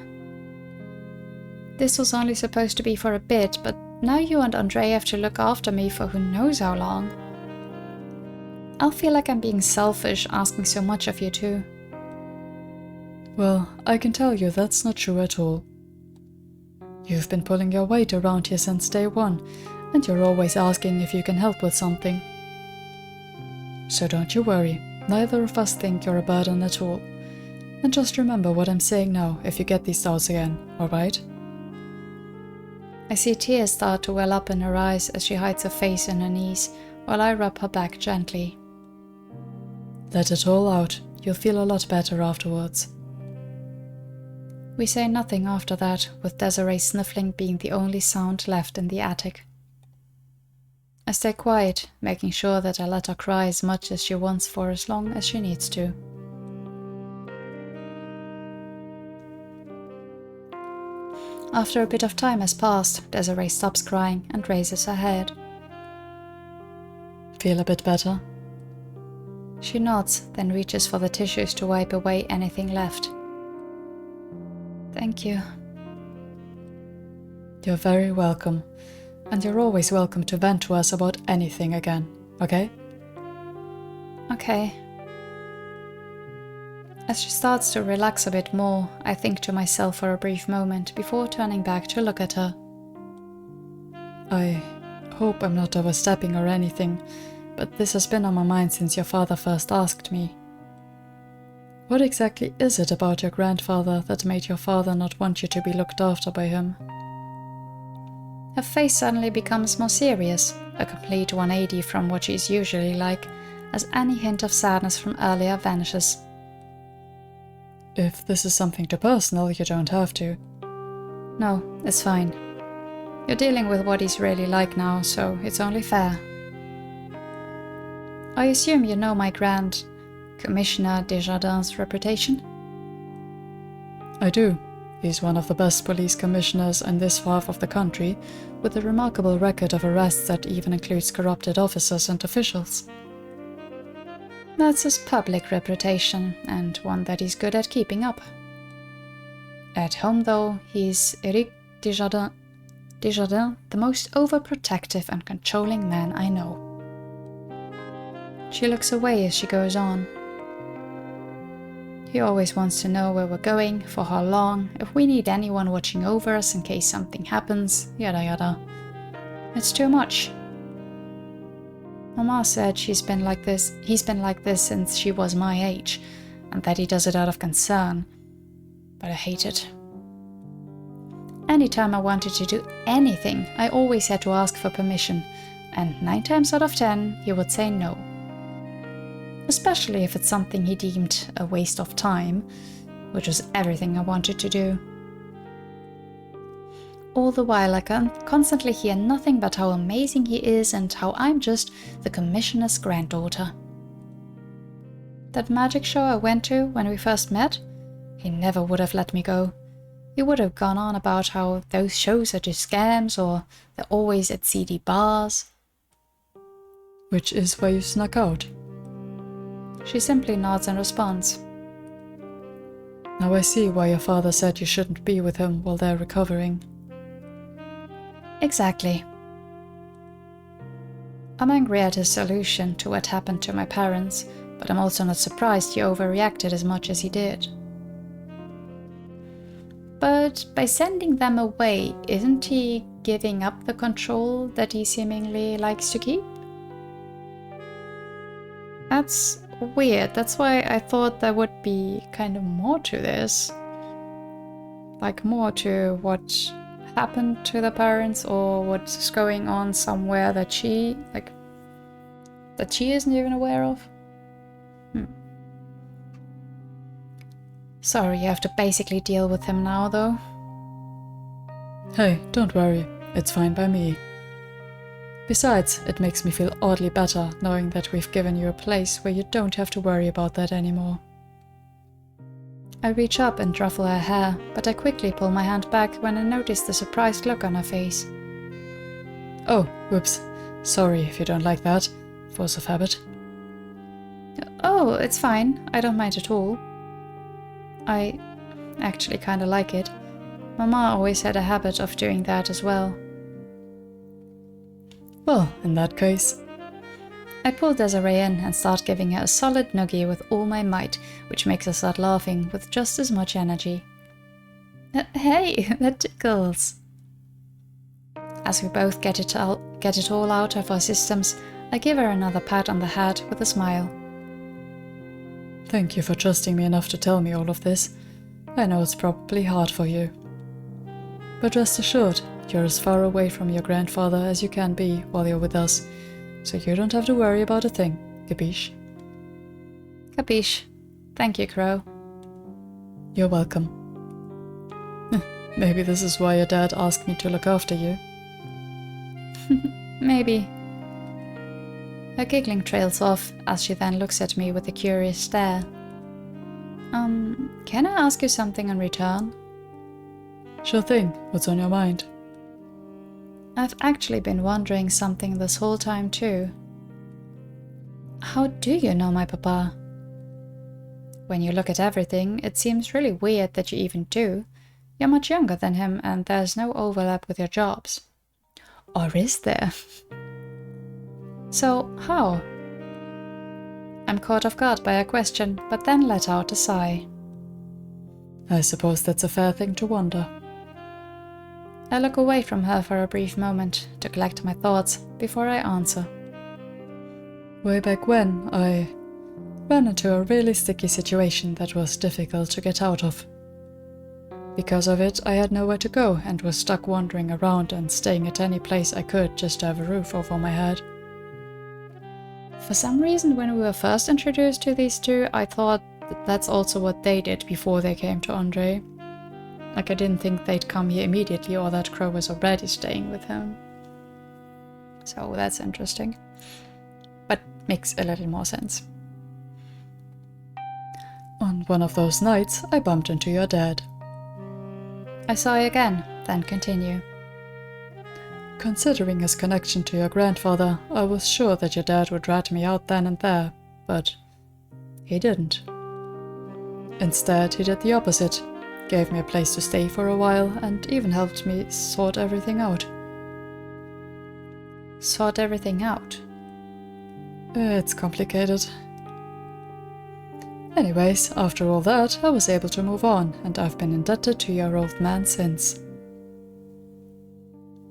This was only supposed to be for a bit, but now you and Andre have to look after me for who knows how long. I'll feel like I'm being selfish asking so much of you too. Well, I can tell you that's not true at all. You've been pulling your weight around here since day one, and you're always asking if you can help with something. So don't you worry, neither of us think you're a burden at all. And just remember what I'm saying now if you get these doubts again, alright? I see tears start to well up in her eyes as she hides her face in her knees, while I rub her back gently. Let it all out, you'll feel a lot better afterwards. We say nothing after that, with Desiree sniffling being the only sound left in the attic. I stay quiet, making sure that I let her cry as much as she wants for as long as she needs to. After a bit of time has passed, Desiree stops crying and raises her head. Feel a bit better? She nods, then reaches for the tissues to wipe away anything left. Thank you. You're very welcome. And you're always welcome to vent to us about anything again, okay? Okay. As she starts to relax a bit more, I think to myself for a brief moment before turning back to look at her. I hope I'm not overstepping or anything, but this has been on my mind since your father first asked me. What exactly is it about your grandfather that made your father not want you to be looked after by him? Her face suddenly becomes more serious, a complete 180 from what she's usually like, as any hint of sadness from earlier vanishes. If this is something too personal, you don't have to. No, it's fine. You're dealing with what he's really like now, so it's only fair. I assume you know my Grand Commissioner Desjardins' reputation? I do. He's one of the best police commissioners in this half of the country, with a remarkable record of arrests that even includes corrupted officers and officials. That's his public reputation, and one that he's good at keeping up. At home, though, he's Eric Desjardins, the most overprotective and controlling man I know. She looks away as she goes on. He always wants to know where we're going, for how long, if we need anyone watching over us in case something happens, yada yada. It's too much. Mama said he's been like this since she was my age, and that he does it out of concern. But I hate it. Anytime I wanted to do anything, I always had to ask for permission, and 9 times out of 10, he would say no. Especially if it's something he deemed a waste of time, which was everything I wanted to do. All the while I can constantly hear nothing but how amazing he is and how I'm just the commissioner's granddaughter. That magic show I went to when we first met, he never would have let me go. He would have gone on about how those shows are just scams or they're always at seedy bars. Which is where you snuck out. She simply nods in response. Now I see why your father said you shouldn't be with him while they're recovering. Exactly. I'm angry at his solution to what happened to my parents, but I'm also not surprised he overreacted as much as he did. But by sending them away, isn't he giving up the control that he seemingly likes to keep? That's weird. That's why I thought there would be kind of more to this. Like more to what happened to the parents or what's going on somewhere that she isn't even aware of. Sorry, you have to basically deal with him now, though. Hey, don't worry. It's fine by me. Besides, it makes me feel oddly better knowing that we've given you a place where you don't have to worry about that anymore. I reach up and ruffle her hair, but I quickly pull my hand back when I notice the surprised look on her face. Oh, whoops. Sorry if you don't like that. Force of habit. Oh, it's fine. I don't mind at all. I actually kinda like it. Mama always had a habit of doing that as well. Well, in that case. I pull Desiree in and start giving her a solid noogie with all my might, which makes her start laughing with just as much energy. Hey, that tickles! As we both get it all out of our systems, I give her another pat on the head with a smile. Thank you for trusting me enough to tell me all of this. I know it's probably hard for you. But rest assured, you're as far away from your grandfather as you can be while you're with us, so you don't have to worry about a thing, capiche? Capiche. Thank you, Crow. You're welcome. Maybe this is why your dad asked me to look after you. Maybe. Her giggling trails off as she then looks at me with a curious stare. Can I ask you something in return? Sure thing. What's on your mind? I've actually been wondering something this whole time too. How do you know my papa? When you look at everything, it seems really weird that you even do. You're much younger than him and there's no overlap with your jobs. Or is there? So, how? I'm caught off guard by a question, but then let out a sigh. I suppose that's a fair thing to wonder. I look away from her for a brief moment to collect my thoughts before I answer. Way back when, I ran into a really sticky situation that was difficult to get out of. Because of it, I had nowhere to go and was stuck wandering around and staying at any place I could just to have a roof over my head. For some reason, when we were first introduced to these two, I thought that's also what they did before they came to Andre. Like, I didn't think they'd come here immediately or that Crow was already staying with him. So that's interesting. But makes a little more sense. On one of those nights, I bumped into your dad. I sigh again, then continue. Considering his connection to your grandfather, I was sure that your dad would rat me out then and there, but he didn't. Instead, he did the opposite, gave me a place to stay for a while and even helped me sort everything out. Sort everything out? It's complicated. Anyways, after all that, I was able to move on, and I've been indebted to your old man since.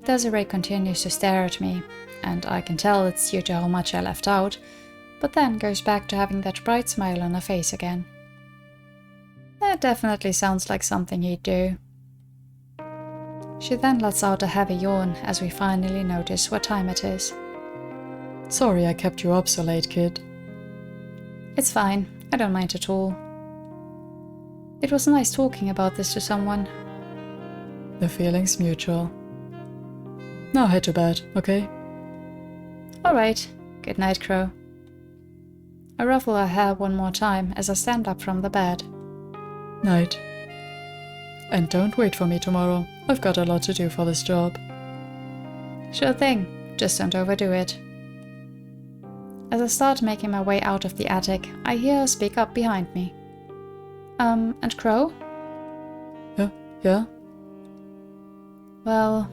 Desiree continues to stare at me, and I can tell it's due to how much I left out, but then goes back to having that bright smile on her face again. That definitely sounds like something he'd do. She then lets out a heavy yawn as we finally notice what time it is. Sorry I kept you up so late, kid. It's fine, I don't mind at all. It was nice talking about this to someone. The feeling's mutual. Now head to bed, okay? Alright, good night, Crow. I ruffle her hair one more time as I stand up from the bed. Night. And don't wait for me tomorrow. I've got a lot to do for this job. Sure thing, just don't overdo it. As I start making my way out of the attic, I hear her speak up behind me. And Crow? Yeah? Well,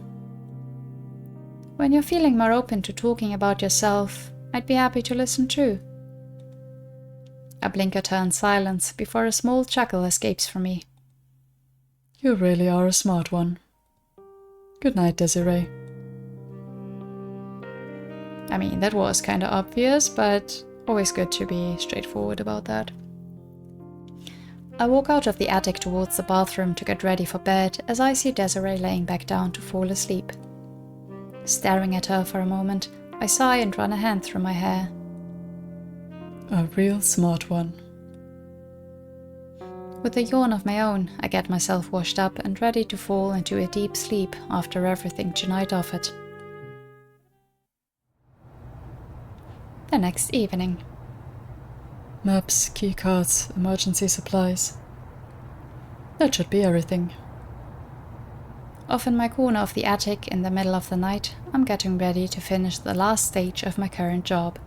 when you're feeling more open to talking about yourself, I'd be happy to listen too. I blink at her in silence before a small chuckle escapes from me. You really are a smart one. Good night, Desiree. I mean, that was kinda obvious, but always good to be straightforward about that. I walk out of the attic towards the bathroom to get ready for bed as I see Desiree laying back down to fall asleep. Staring at her for a moment, I sigh and run a hand through my hair. A real smart one. With a yawn of my own, I get myself washed up and ready to fall into a deep sleep after everything tonight offered. the next evening. Maps, keycards, emergency supplies. That should be everything. Off in my corner of the attic in the middle of the night, I'm getting ready to finish the last stage of my current job.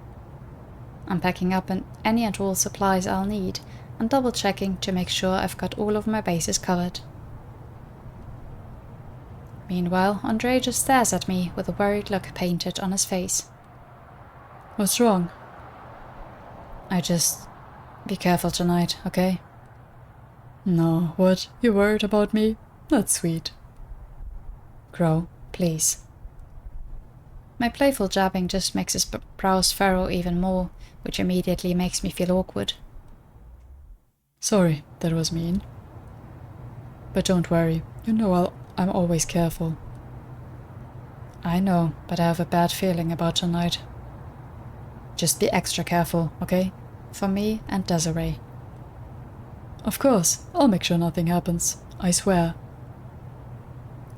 I'm packing up any and all supplies I'll need and double checking to make sure I've got all of my bases covered. Meanwhile, Andre just stares at me with a worried look painted on his face. What's wrong? Be careful tonight, okay? No, what? You worried about me? That's sweet. Crow, please. My playful jabbing just makes his brows furrow even more, which immediately makes me feel awkward. Sorry, that was mean. But don't worry, you know I'm always careful. I know, but I have a bad feeling about tonight. Just be extra careful, okay? For me and Desiree. Of course, I'll make sure nothing happens. I swear.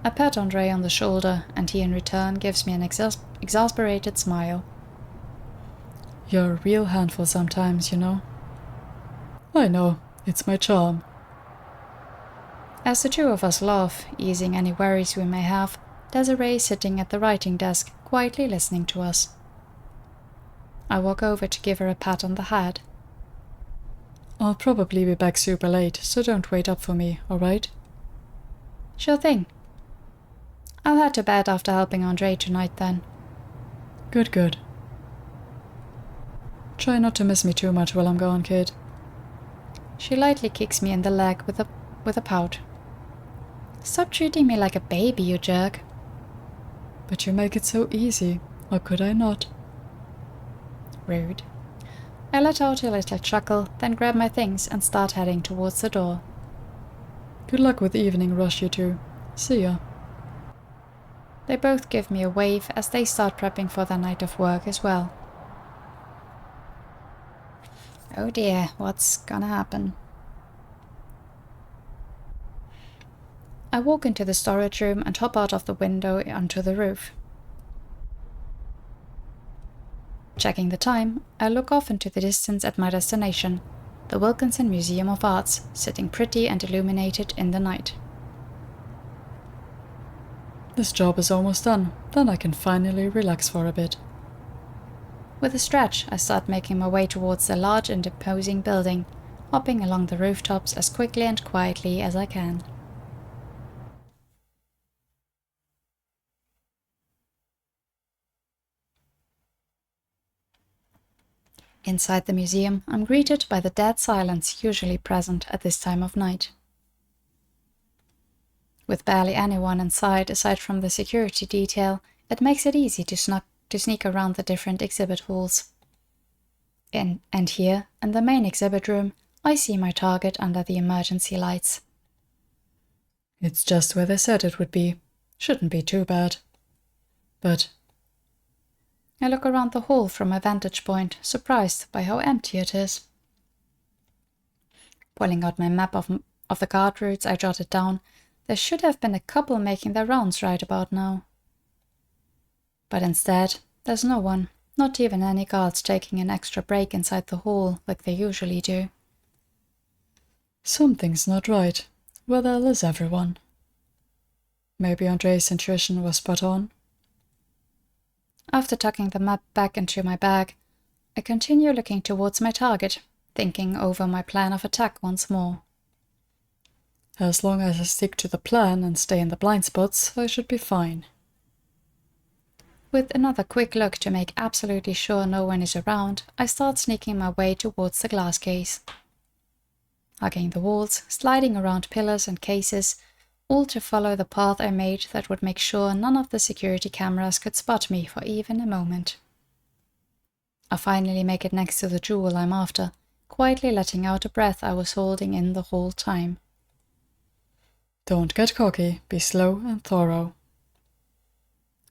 I pat Andre on the shoulder, and he in return gives me an exasperated smile. You're a real handful sometimes, you know. I know, it's my charm. As the two of us laugh, easing any worries we may have, Desiree is sitting at the writing desk, quietly listening to us. I walk over to give her a pat on the head. I'll probably be back super late, so don't wait up for me, alright? Sure thing. I'll head to bed after helping Andre tonight then. Good, good. Try not to miss me too much while I'm gone, kid. She lightly kicks me in the leg with a pout. Stop treating me like a baby, you jerk. But you make it so easy. Or could I not? Rude. I let out a little chuckle, then grab my things and start heading towards the door. Good luck with the evening rush, you two. See ya. They both give me a wave as they start prepping for their night of work as well. Oh dear, what's gonna happen? I walk into the storage room and hop out of the window onto the roof. Checking the time, I look off into the distance at my destination, the Wilkinson Museum of Arts, sitting pretty and illuminated in the night. This job is almost done, then I can finally relax for a bit. With a stretch, I start making my way towards the large and imposing building, hopping along the rooftops as quickly and quietly as I can. Inside the museum, I'm greeted by the dead silence usually present at this time of night. With barely anyone inside aside from the security detail, it makes it easy to sneak around the different exhibit halls. And here, in the main exhibit room, I see my target under the emergency lights. It's just where they said it would be. Shouldn't be too bad. But I look around the hall from my vantage point, surprised by how empty it is. Pulling out my map of the guard routes I jotted down, there should have been a couple making their rounds right about now. But instead, there's no one, not even any guards taking an extra break inside the hall like they usually do. Something's not right. Where the hell is everyone? Maybe Andre's intuition was spot on? After tucking the map back into my bag, I continue looking towards my target, thinking over my plan of attack once more. As long as I stick to the plan and stay in the blind spots, I should be fine. With another quick look to make absolutely sure no one is around, I start sneaking my way towards the glass case. Hugging the walls, sliding around pillars and cases, all to follow the path I made that would make sure none of the security cameras could spot me for even a moment. I finally make it next to the jewel I'm after, quietly letting out a breath I was holding in the whole time. Don't get cocky, be slow and thorough.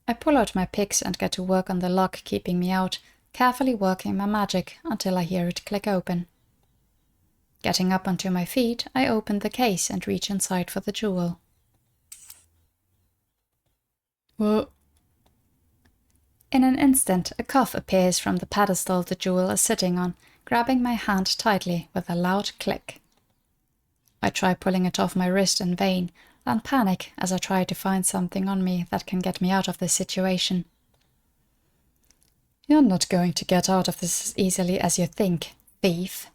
I pull out my picks and get to work on the lock keeping me out, carefully working my magic until I hear it click open. Getting up onto my feet, I open the case and reach inside for the jewel. Well, In an instant, a cuff appears from the pedestal the jewel is sitting on, grabbing my hand tightly with a loud click. I try pulling it off my wrist in vain, and panic as I try to find something on me that can get me out of this situation. You're not going to get out of this as easily as you think, thief.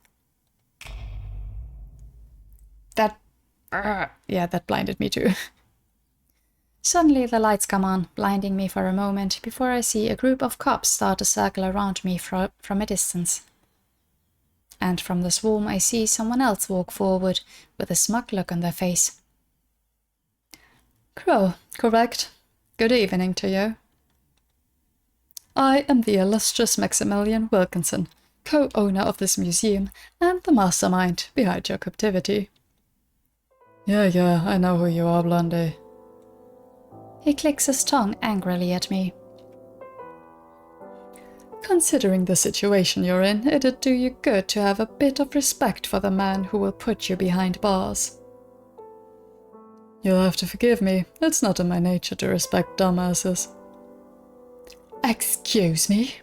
That blinded me too. Suddenly the lights come on, blinding me for a moment before I see a group of cops start to circle around me from a distance. And from the swarm I see someone else walk forward with a smug look on their face. Crow, correct. Good evening to you. I am the illustrious Maximilian Wilkinson, co-owner of this museum and the mastermind behind your captivity. Yeah, I know who you are, Blondie. He clicks his tongue angrily at me. Considering the situation you're in, it'd do you good to have a bit of respect for the man who will put you behind bars. You'll have to forgive me. It's not in my nature to respect dumbasses. Excuse me?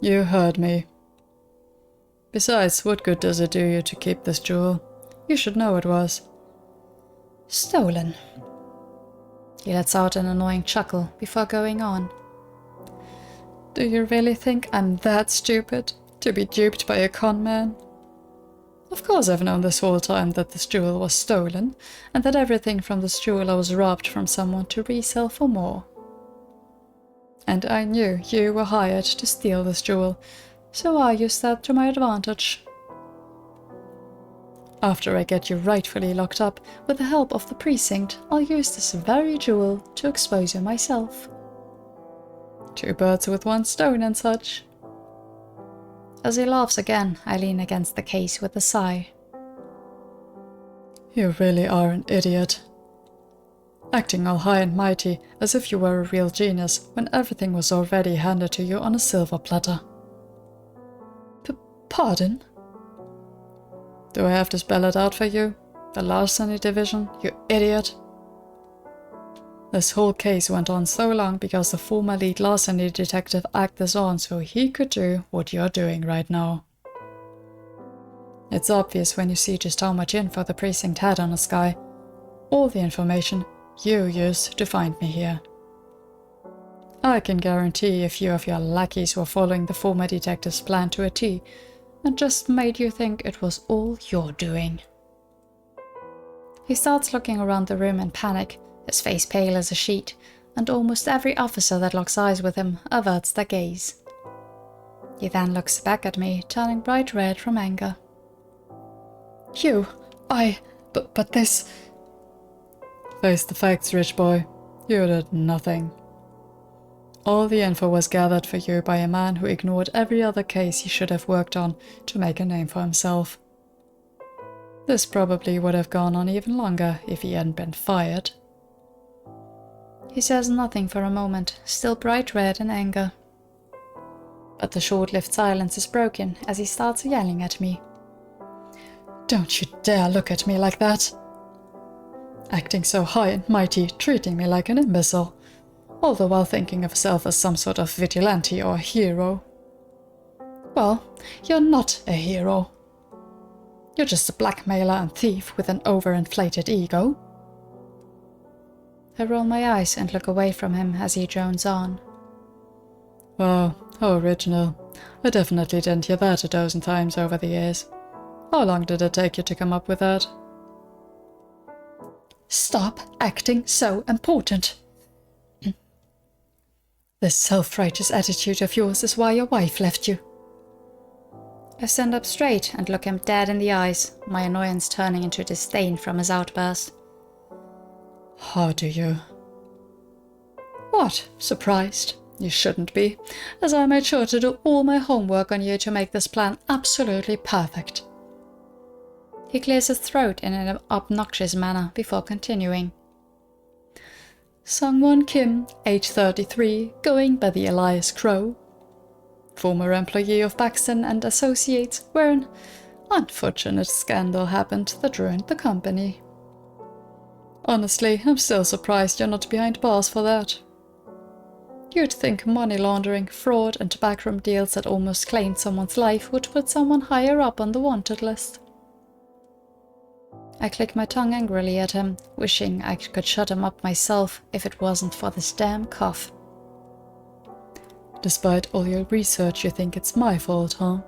You heard me. Besides, what good does it do you to keep this jewel? You should know it was stolen. He lets out an annoying chuckle before going on. Do you really think I'm that stupid to be duped by a con man? Of course I've known this whole time that this jewel was stolen, and that everything from this jeweler was robbed from someone to resell for more. And I knew you were hired to steal this jewel, so I used that to my advantage. After I get you rightfully locked up, with the help of the precinct, I'll use this very jewel to expose you myself. 2 birds with 1 stone and such. As he laughs again, I lean against the case with a sigh. You really are an idiot. Acting all high and mighty, as if you were a real genius, when everything was already handed to you on a silver platter. Pardon? Do I have to spell it out for you? The larceny division, you idiot? This whole case went on so long because the former lead larceny detective acted this on so he could do what you're doing right now. It's obvious when you see just how much info the precinct had on this guy. All the information you used to find me here. I can guarantee a few of your lackeys were following the former detective's plan to a T, and just made you think it was all your doing. He starts looking around the room in panic, his face pale as a sheet, and almost every officer that locks eyes with him averts their gaze. He then looks back at me, turning bright red from anger. But this... Face the facts, rich boy. You did nothing. All the info was gathered for you by a man who ignored every other case he should have worked on to make a name for himself. This probably would have gone on even longer if he hadn't been fired. He says nothing for a moment, still bright red in anger. But the short-lived silence is broken as he starts yelling at me. Don't you dare look at me like that! Acting so high and mighty, treating me like an imbecile, all the while thinking of yourself as some sort of vigilante or hero. Well, you're not a hero. You're just a blackmailer and thief with an overinflated ego. I roll my eyes and look away from him as he drones on. Wow, how original. I definitely didn't hear that 1,000 times over the years. How long did it take you to come up with that? Stop acting so important. This self-righteous attitude of yours is why your wife left you. I stand up straight and look him dead in the eyes, my annoyance turning into disdain from his outburst. How do you? What? Surprised? You shouldn't be, as I made sure to do all my homework on you to make this plan absolutely perfect. He clears his throat in an obnoxious manner before continuing. Sungwon Kim, age 33, going by the alias Crow. Former employee of Paxton and Associates, where an unfortunate scandal happened that ruined the company. Honestly, I'm still surprised you're not behind bars for that. You'd think money laundering, fraud, and backroom deals that almost claimed someone's life would put someone higher up on the wanted list. I click my tongue angrily at him, wishing I could shut him up myself if it wasn't for this damn cough. Despite all your research, you think it's my fault, huh?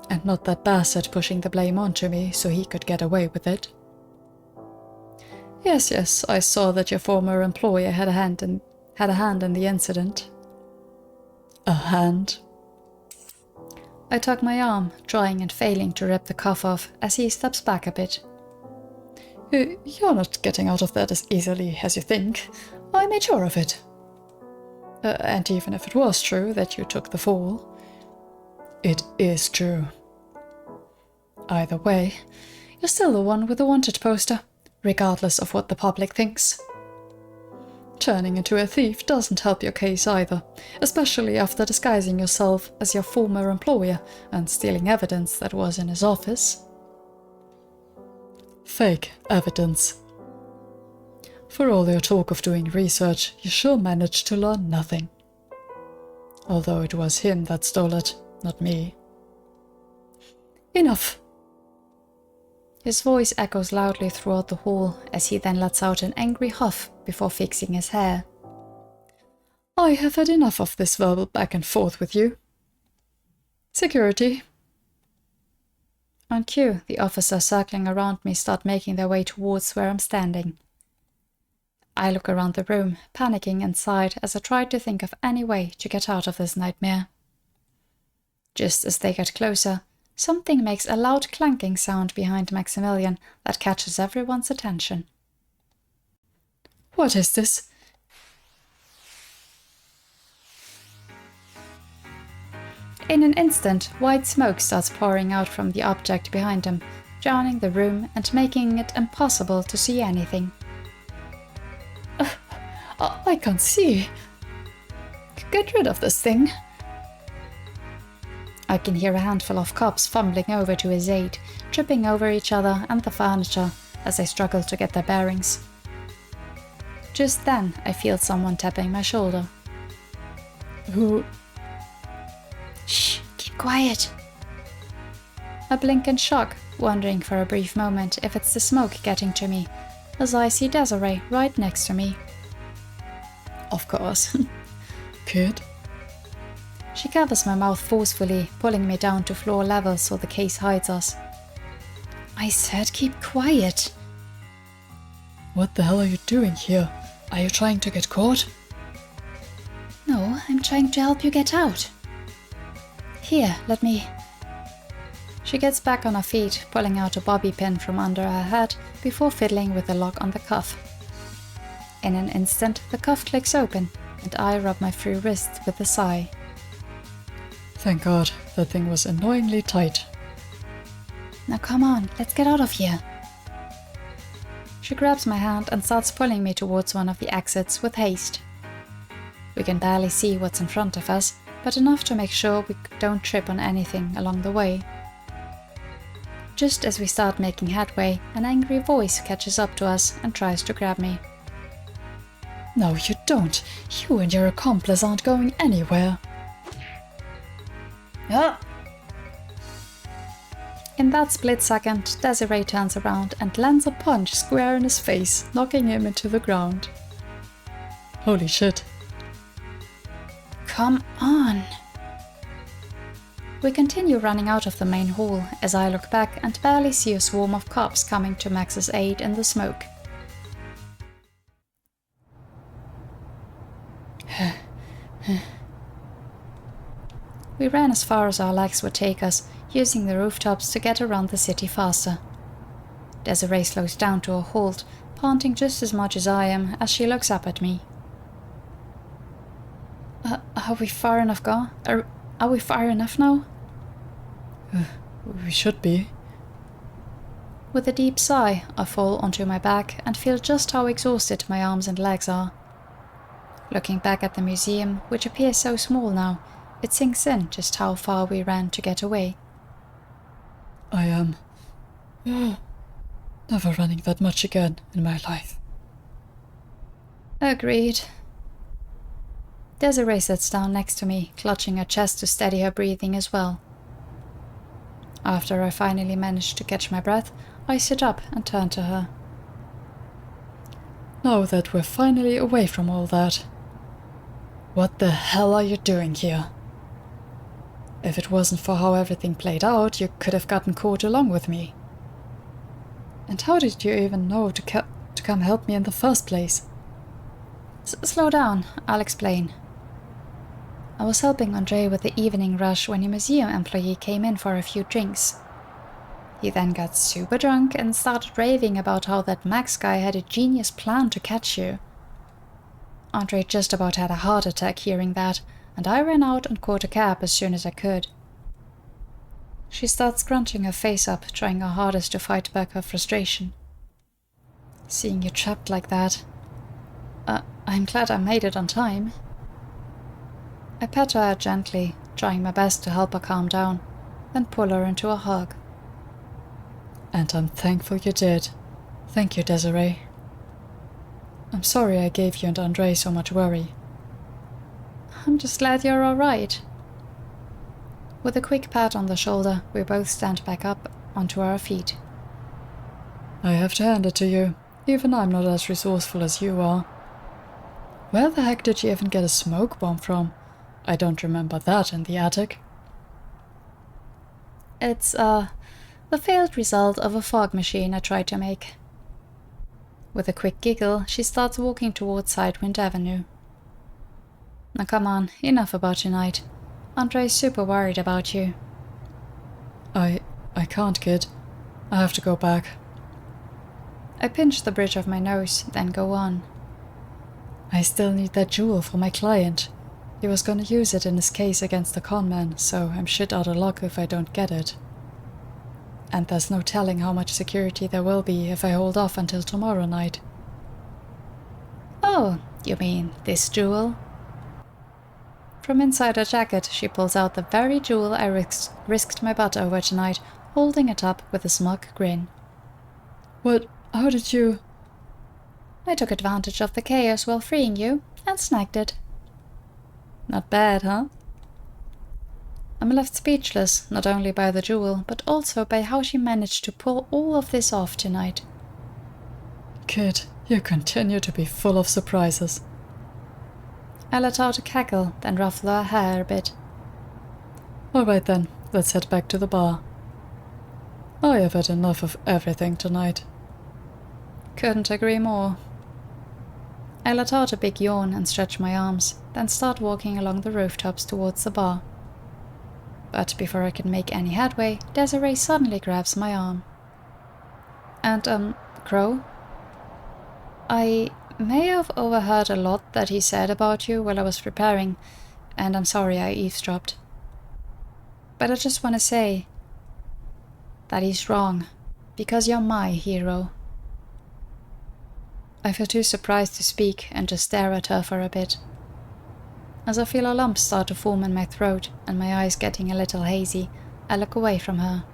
And not that bastard pushing the blame onto me so he could get away with it. Yes, I saw that your former employer had a hand in the incident. A hand? I tug my arm, trying and failing to rip the cuff off as he steps back a bit. You're not getting out of that as easily as you think. I made sure of it. And even if it was true that you took the fall, it is true. Either way, you're still the one with the wanted poster, regardless of what the public thinks. Turning into a thief doesn't help your case either, especially after disguising yourself as your former employer and stealing evidence that was in his office. Fake evidence. For all your talk of doing research, you sure managed to learn nothing. Although it was him that stole it, not me. Enough! His voice echoes loudly throughout the hall as he then lets out an angry huff before fixing his hair. I have had enough of this verbal back and forth with you. Security. On cue, the officers circling around me start making their way towards where I'm standing. I look around the room, panicking inside as I try to think of any way to get out of this nightmare. Just as they get closer, something makes a loud clanking sound behind Maximilian that catches everyone's attention. What is this? In an instant, white smoke starts pouring out from the object behind him, drowning the room and making it impossible to see anything. I can't see. Get rid of this thing. I can hear a handful of cops fumbling over to his aid, tripping over each other and the furniture as they struggle to get their bearings. Just then, I feel someone tapping my shoulder. Who? Shh, keep quiet. I blink in shock, wondering for a brief moment if it's the smoke getting to me, as I see Desiree right next to me. Of course. Kid? She covers my mouth forcefully, pulling me down to floor level so the case hides us. I said keep quiet. What the hell are you doing here? Are you trying to get caught? No, I'm trying to help you get out. Here, let me... She gets back on her feet, pulling out a bobby pin from under her head before fiddling with the lock on the cuff. In an instant, the cuff clicks open, and I rub my free wrist with a sigh. Thank God, that thing was annoyingly tight. Now come on, let's get out of here. She grabs my hand and starts pulling me towards one of the exits with haste. We can barely see what's in front of us, but enough to make sure we don't trip on anything along the way. Just as we start making headway, an angry voice catches up to us and tries to grab me. No, you don't. You and your accomplice aren't going anywhere. Ah! In that split second, Desiree turns around and lands a punch square in his face, knocking him into the ground. Holy shit. Come on. We continue running out of the main hall as I look back and barely see a swarm of cops coming to Max's aid in the smoke. We ran as far as our legs would take us, using the rooftops to get around the city faster. Desiree slows down to a halt, panting just as much as I am as she looks up at me. Are we far enough gone? Are we far enough now? We should be. With a deep sigh, I fall onto my back and feel just how exhausted my arms and legs are. Looking back at the museum, which appears so small now, it sinks in just how far we ran to get away. I am never running that much again in my life. Agreed. Desiree sits down next to me, clutching her chest to steady her breathing as well. After I finally manage to catch my breath, I sit up and turn to her. Now that we're finally away from all that, what the hell are you doing here? If it wasn't for how everything played out, you could have gotten caught along with me. And how did you even know to come help me in the first place? Slow down, I'll explain. I was helping Andre with the evening rush when a museum employee came in for a few drinks. He then got super drunk and started raving about how that Max guy had a genius plan to catch you. Andre just about had a heart attack hearing that, and I ran out and caught a cab as soon as I could. She starts scrunching her face up, trying her hardest to fight back her frustration. Seeing you trapped like that. I'm glad I made it on time. I pat her gently, trying my best to help her calm down, then pull her into a hug. And I'm thankful you did. Thank you, Desiree. I'm sorry I gave you and Andre so much worry. I'm just glad you're all right. With a quick pat on the shoulder, we both stand back up onto our feet. I have to hand it to you. Even I'm not as resourceful as you are. Where the heck did you even get a smoke bomb from? I don't remember that in the attic. It's, the failed result of a fog machine I tried to make. With a quick giggle, she starts walking towards Sidewind Avenue. Now come on, enough about tonight. Andre's super worried about you. I can't, kid. I have to go back. I pinch the bridge of my nose, then go on. I still need that jewel for my client. He was gonna use it in his case against the conman, so I'm shit out of luck if I don't get it. And there's no telling how much security there will be if I hold off until tomorrow night. Oh, you mean this jewel? From inside her jacket, she pulls out the very jewel I risked my butt over tonight, holding it up with a smug grin. What? How did you... I took advantage of the chaos while freeing you, and snagged it. Not bad, huh? I'm left speechless, not only by the jewel, but also by how she managed to pull all of this off tonight. Kid, you continue to be full of surprises. I let out a cackle, then ruffle her hair a bit. Alright then, let's head back to the bar. I have had enough of everything tonight. Couldn't agree more. I let out a big yawn and stretch my arms, then start walking along the rooftops towards the bar. But before I can make any headway, Desiree suddenly grabs my arm. And, Crow? I may have overheard a lot that he said about you while I was preparing, and I'm sorry I eavesdropped. But I just want to say that he's wrong, because you're my hero. I feel too surprised to speak and just stare at her for a bit. As I feel a lump start to form in my throat and my eyes getting a little hazy, I look away from her.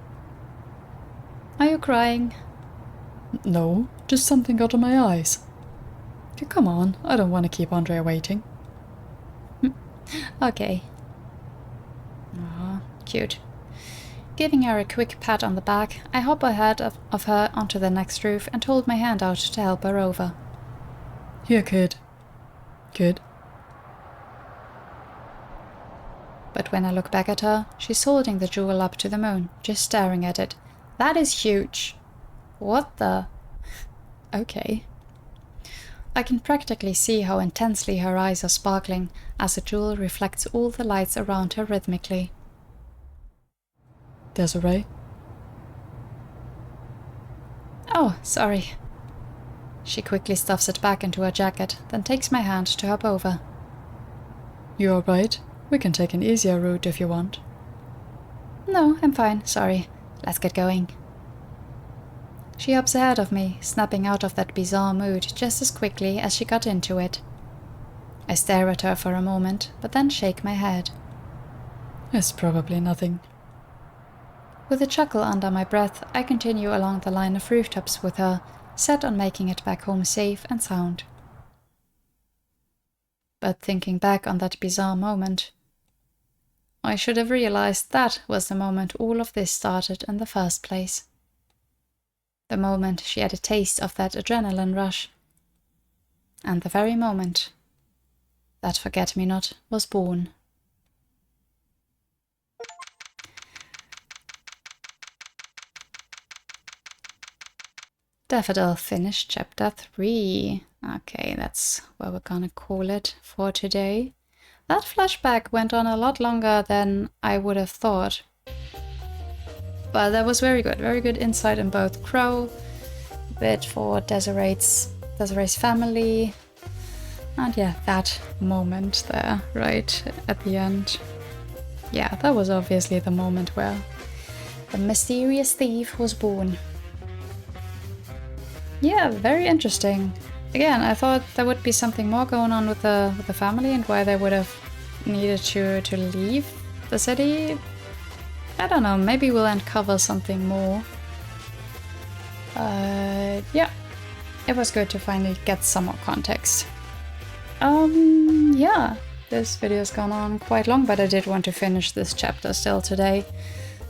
Are you crying? No, just something got in my eyes. Come on, I don't want to keep Andre waiting. Okay. Aw, cute. Giving her a quick pat on the back, I hop ahead of her onto the next roof and hold my hand out to help her over. Here, kid. Kid. But when I look back at her, she's holding the jewel up to the moon, just staring at it. That is huge. What the... Okay. I can practically see how intensely her eyes are sparkling as the jewel reflects all the lights around her rhythmically. Desiree? Oh, sorry. She quickly stuffs it back into her jacket, then takes my hand to hop over. You alright? We can take an easier route if you want. No, I'm fine, sorry. Let's get going. She hops ahead of me, snapping out of that bizarre mood just as quickly as she got into it. I stare at her for a moment, but then shake my head. It's probably nothing. With a chuckle under my breath, I continue along the line of rooftops with her, set on making it back home safe and sound. but thinking back on that bizarre moment, I should have realized that was the moment all of this started in the first place. The moment she had a taste of that adrenaline rush. And the very moment that Forget-Me-Not was born. Daffodil finished chapter 3. Okay, that's what we're gonna call it for today. That flashback went on a lot longer than I would have thought. But that was very good insight in both Crow, a bit for Desiree's family, and yeah, that moment there, right at the end. Yeah, that was obviously the moment where the mysterious thief was born. Yeah, very interesting. Again, I thought there would be something more going on with the family and why they would have needed to leave the city. I don't know, maybe we'll uncover something more. Yeah, it was good to finally get some more context. Yeah, this video's gone on quite long, but I did want to finish this chapter still today.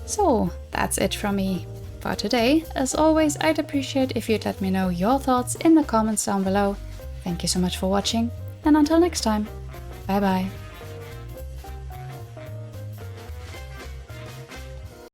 So, that's it from me for today. As always, I'd appreciate if you'd let me know your thoughts in the comments down below. Thank you so much for watching, and until next time, bye bye.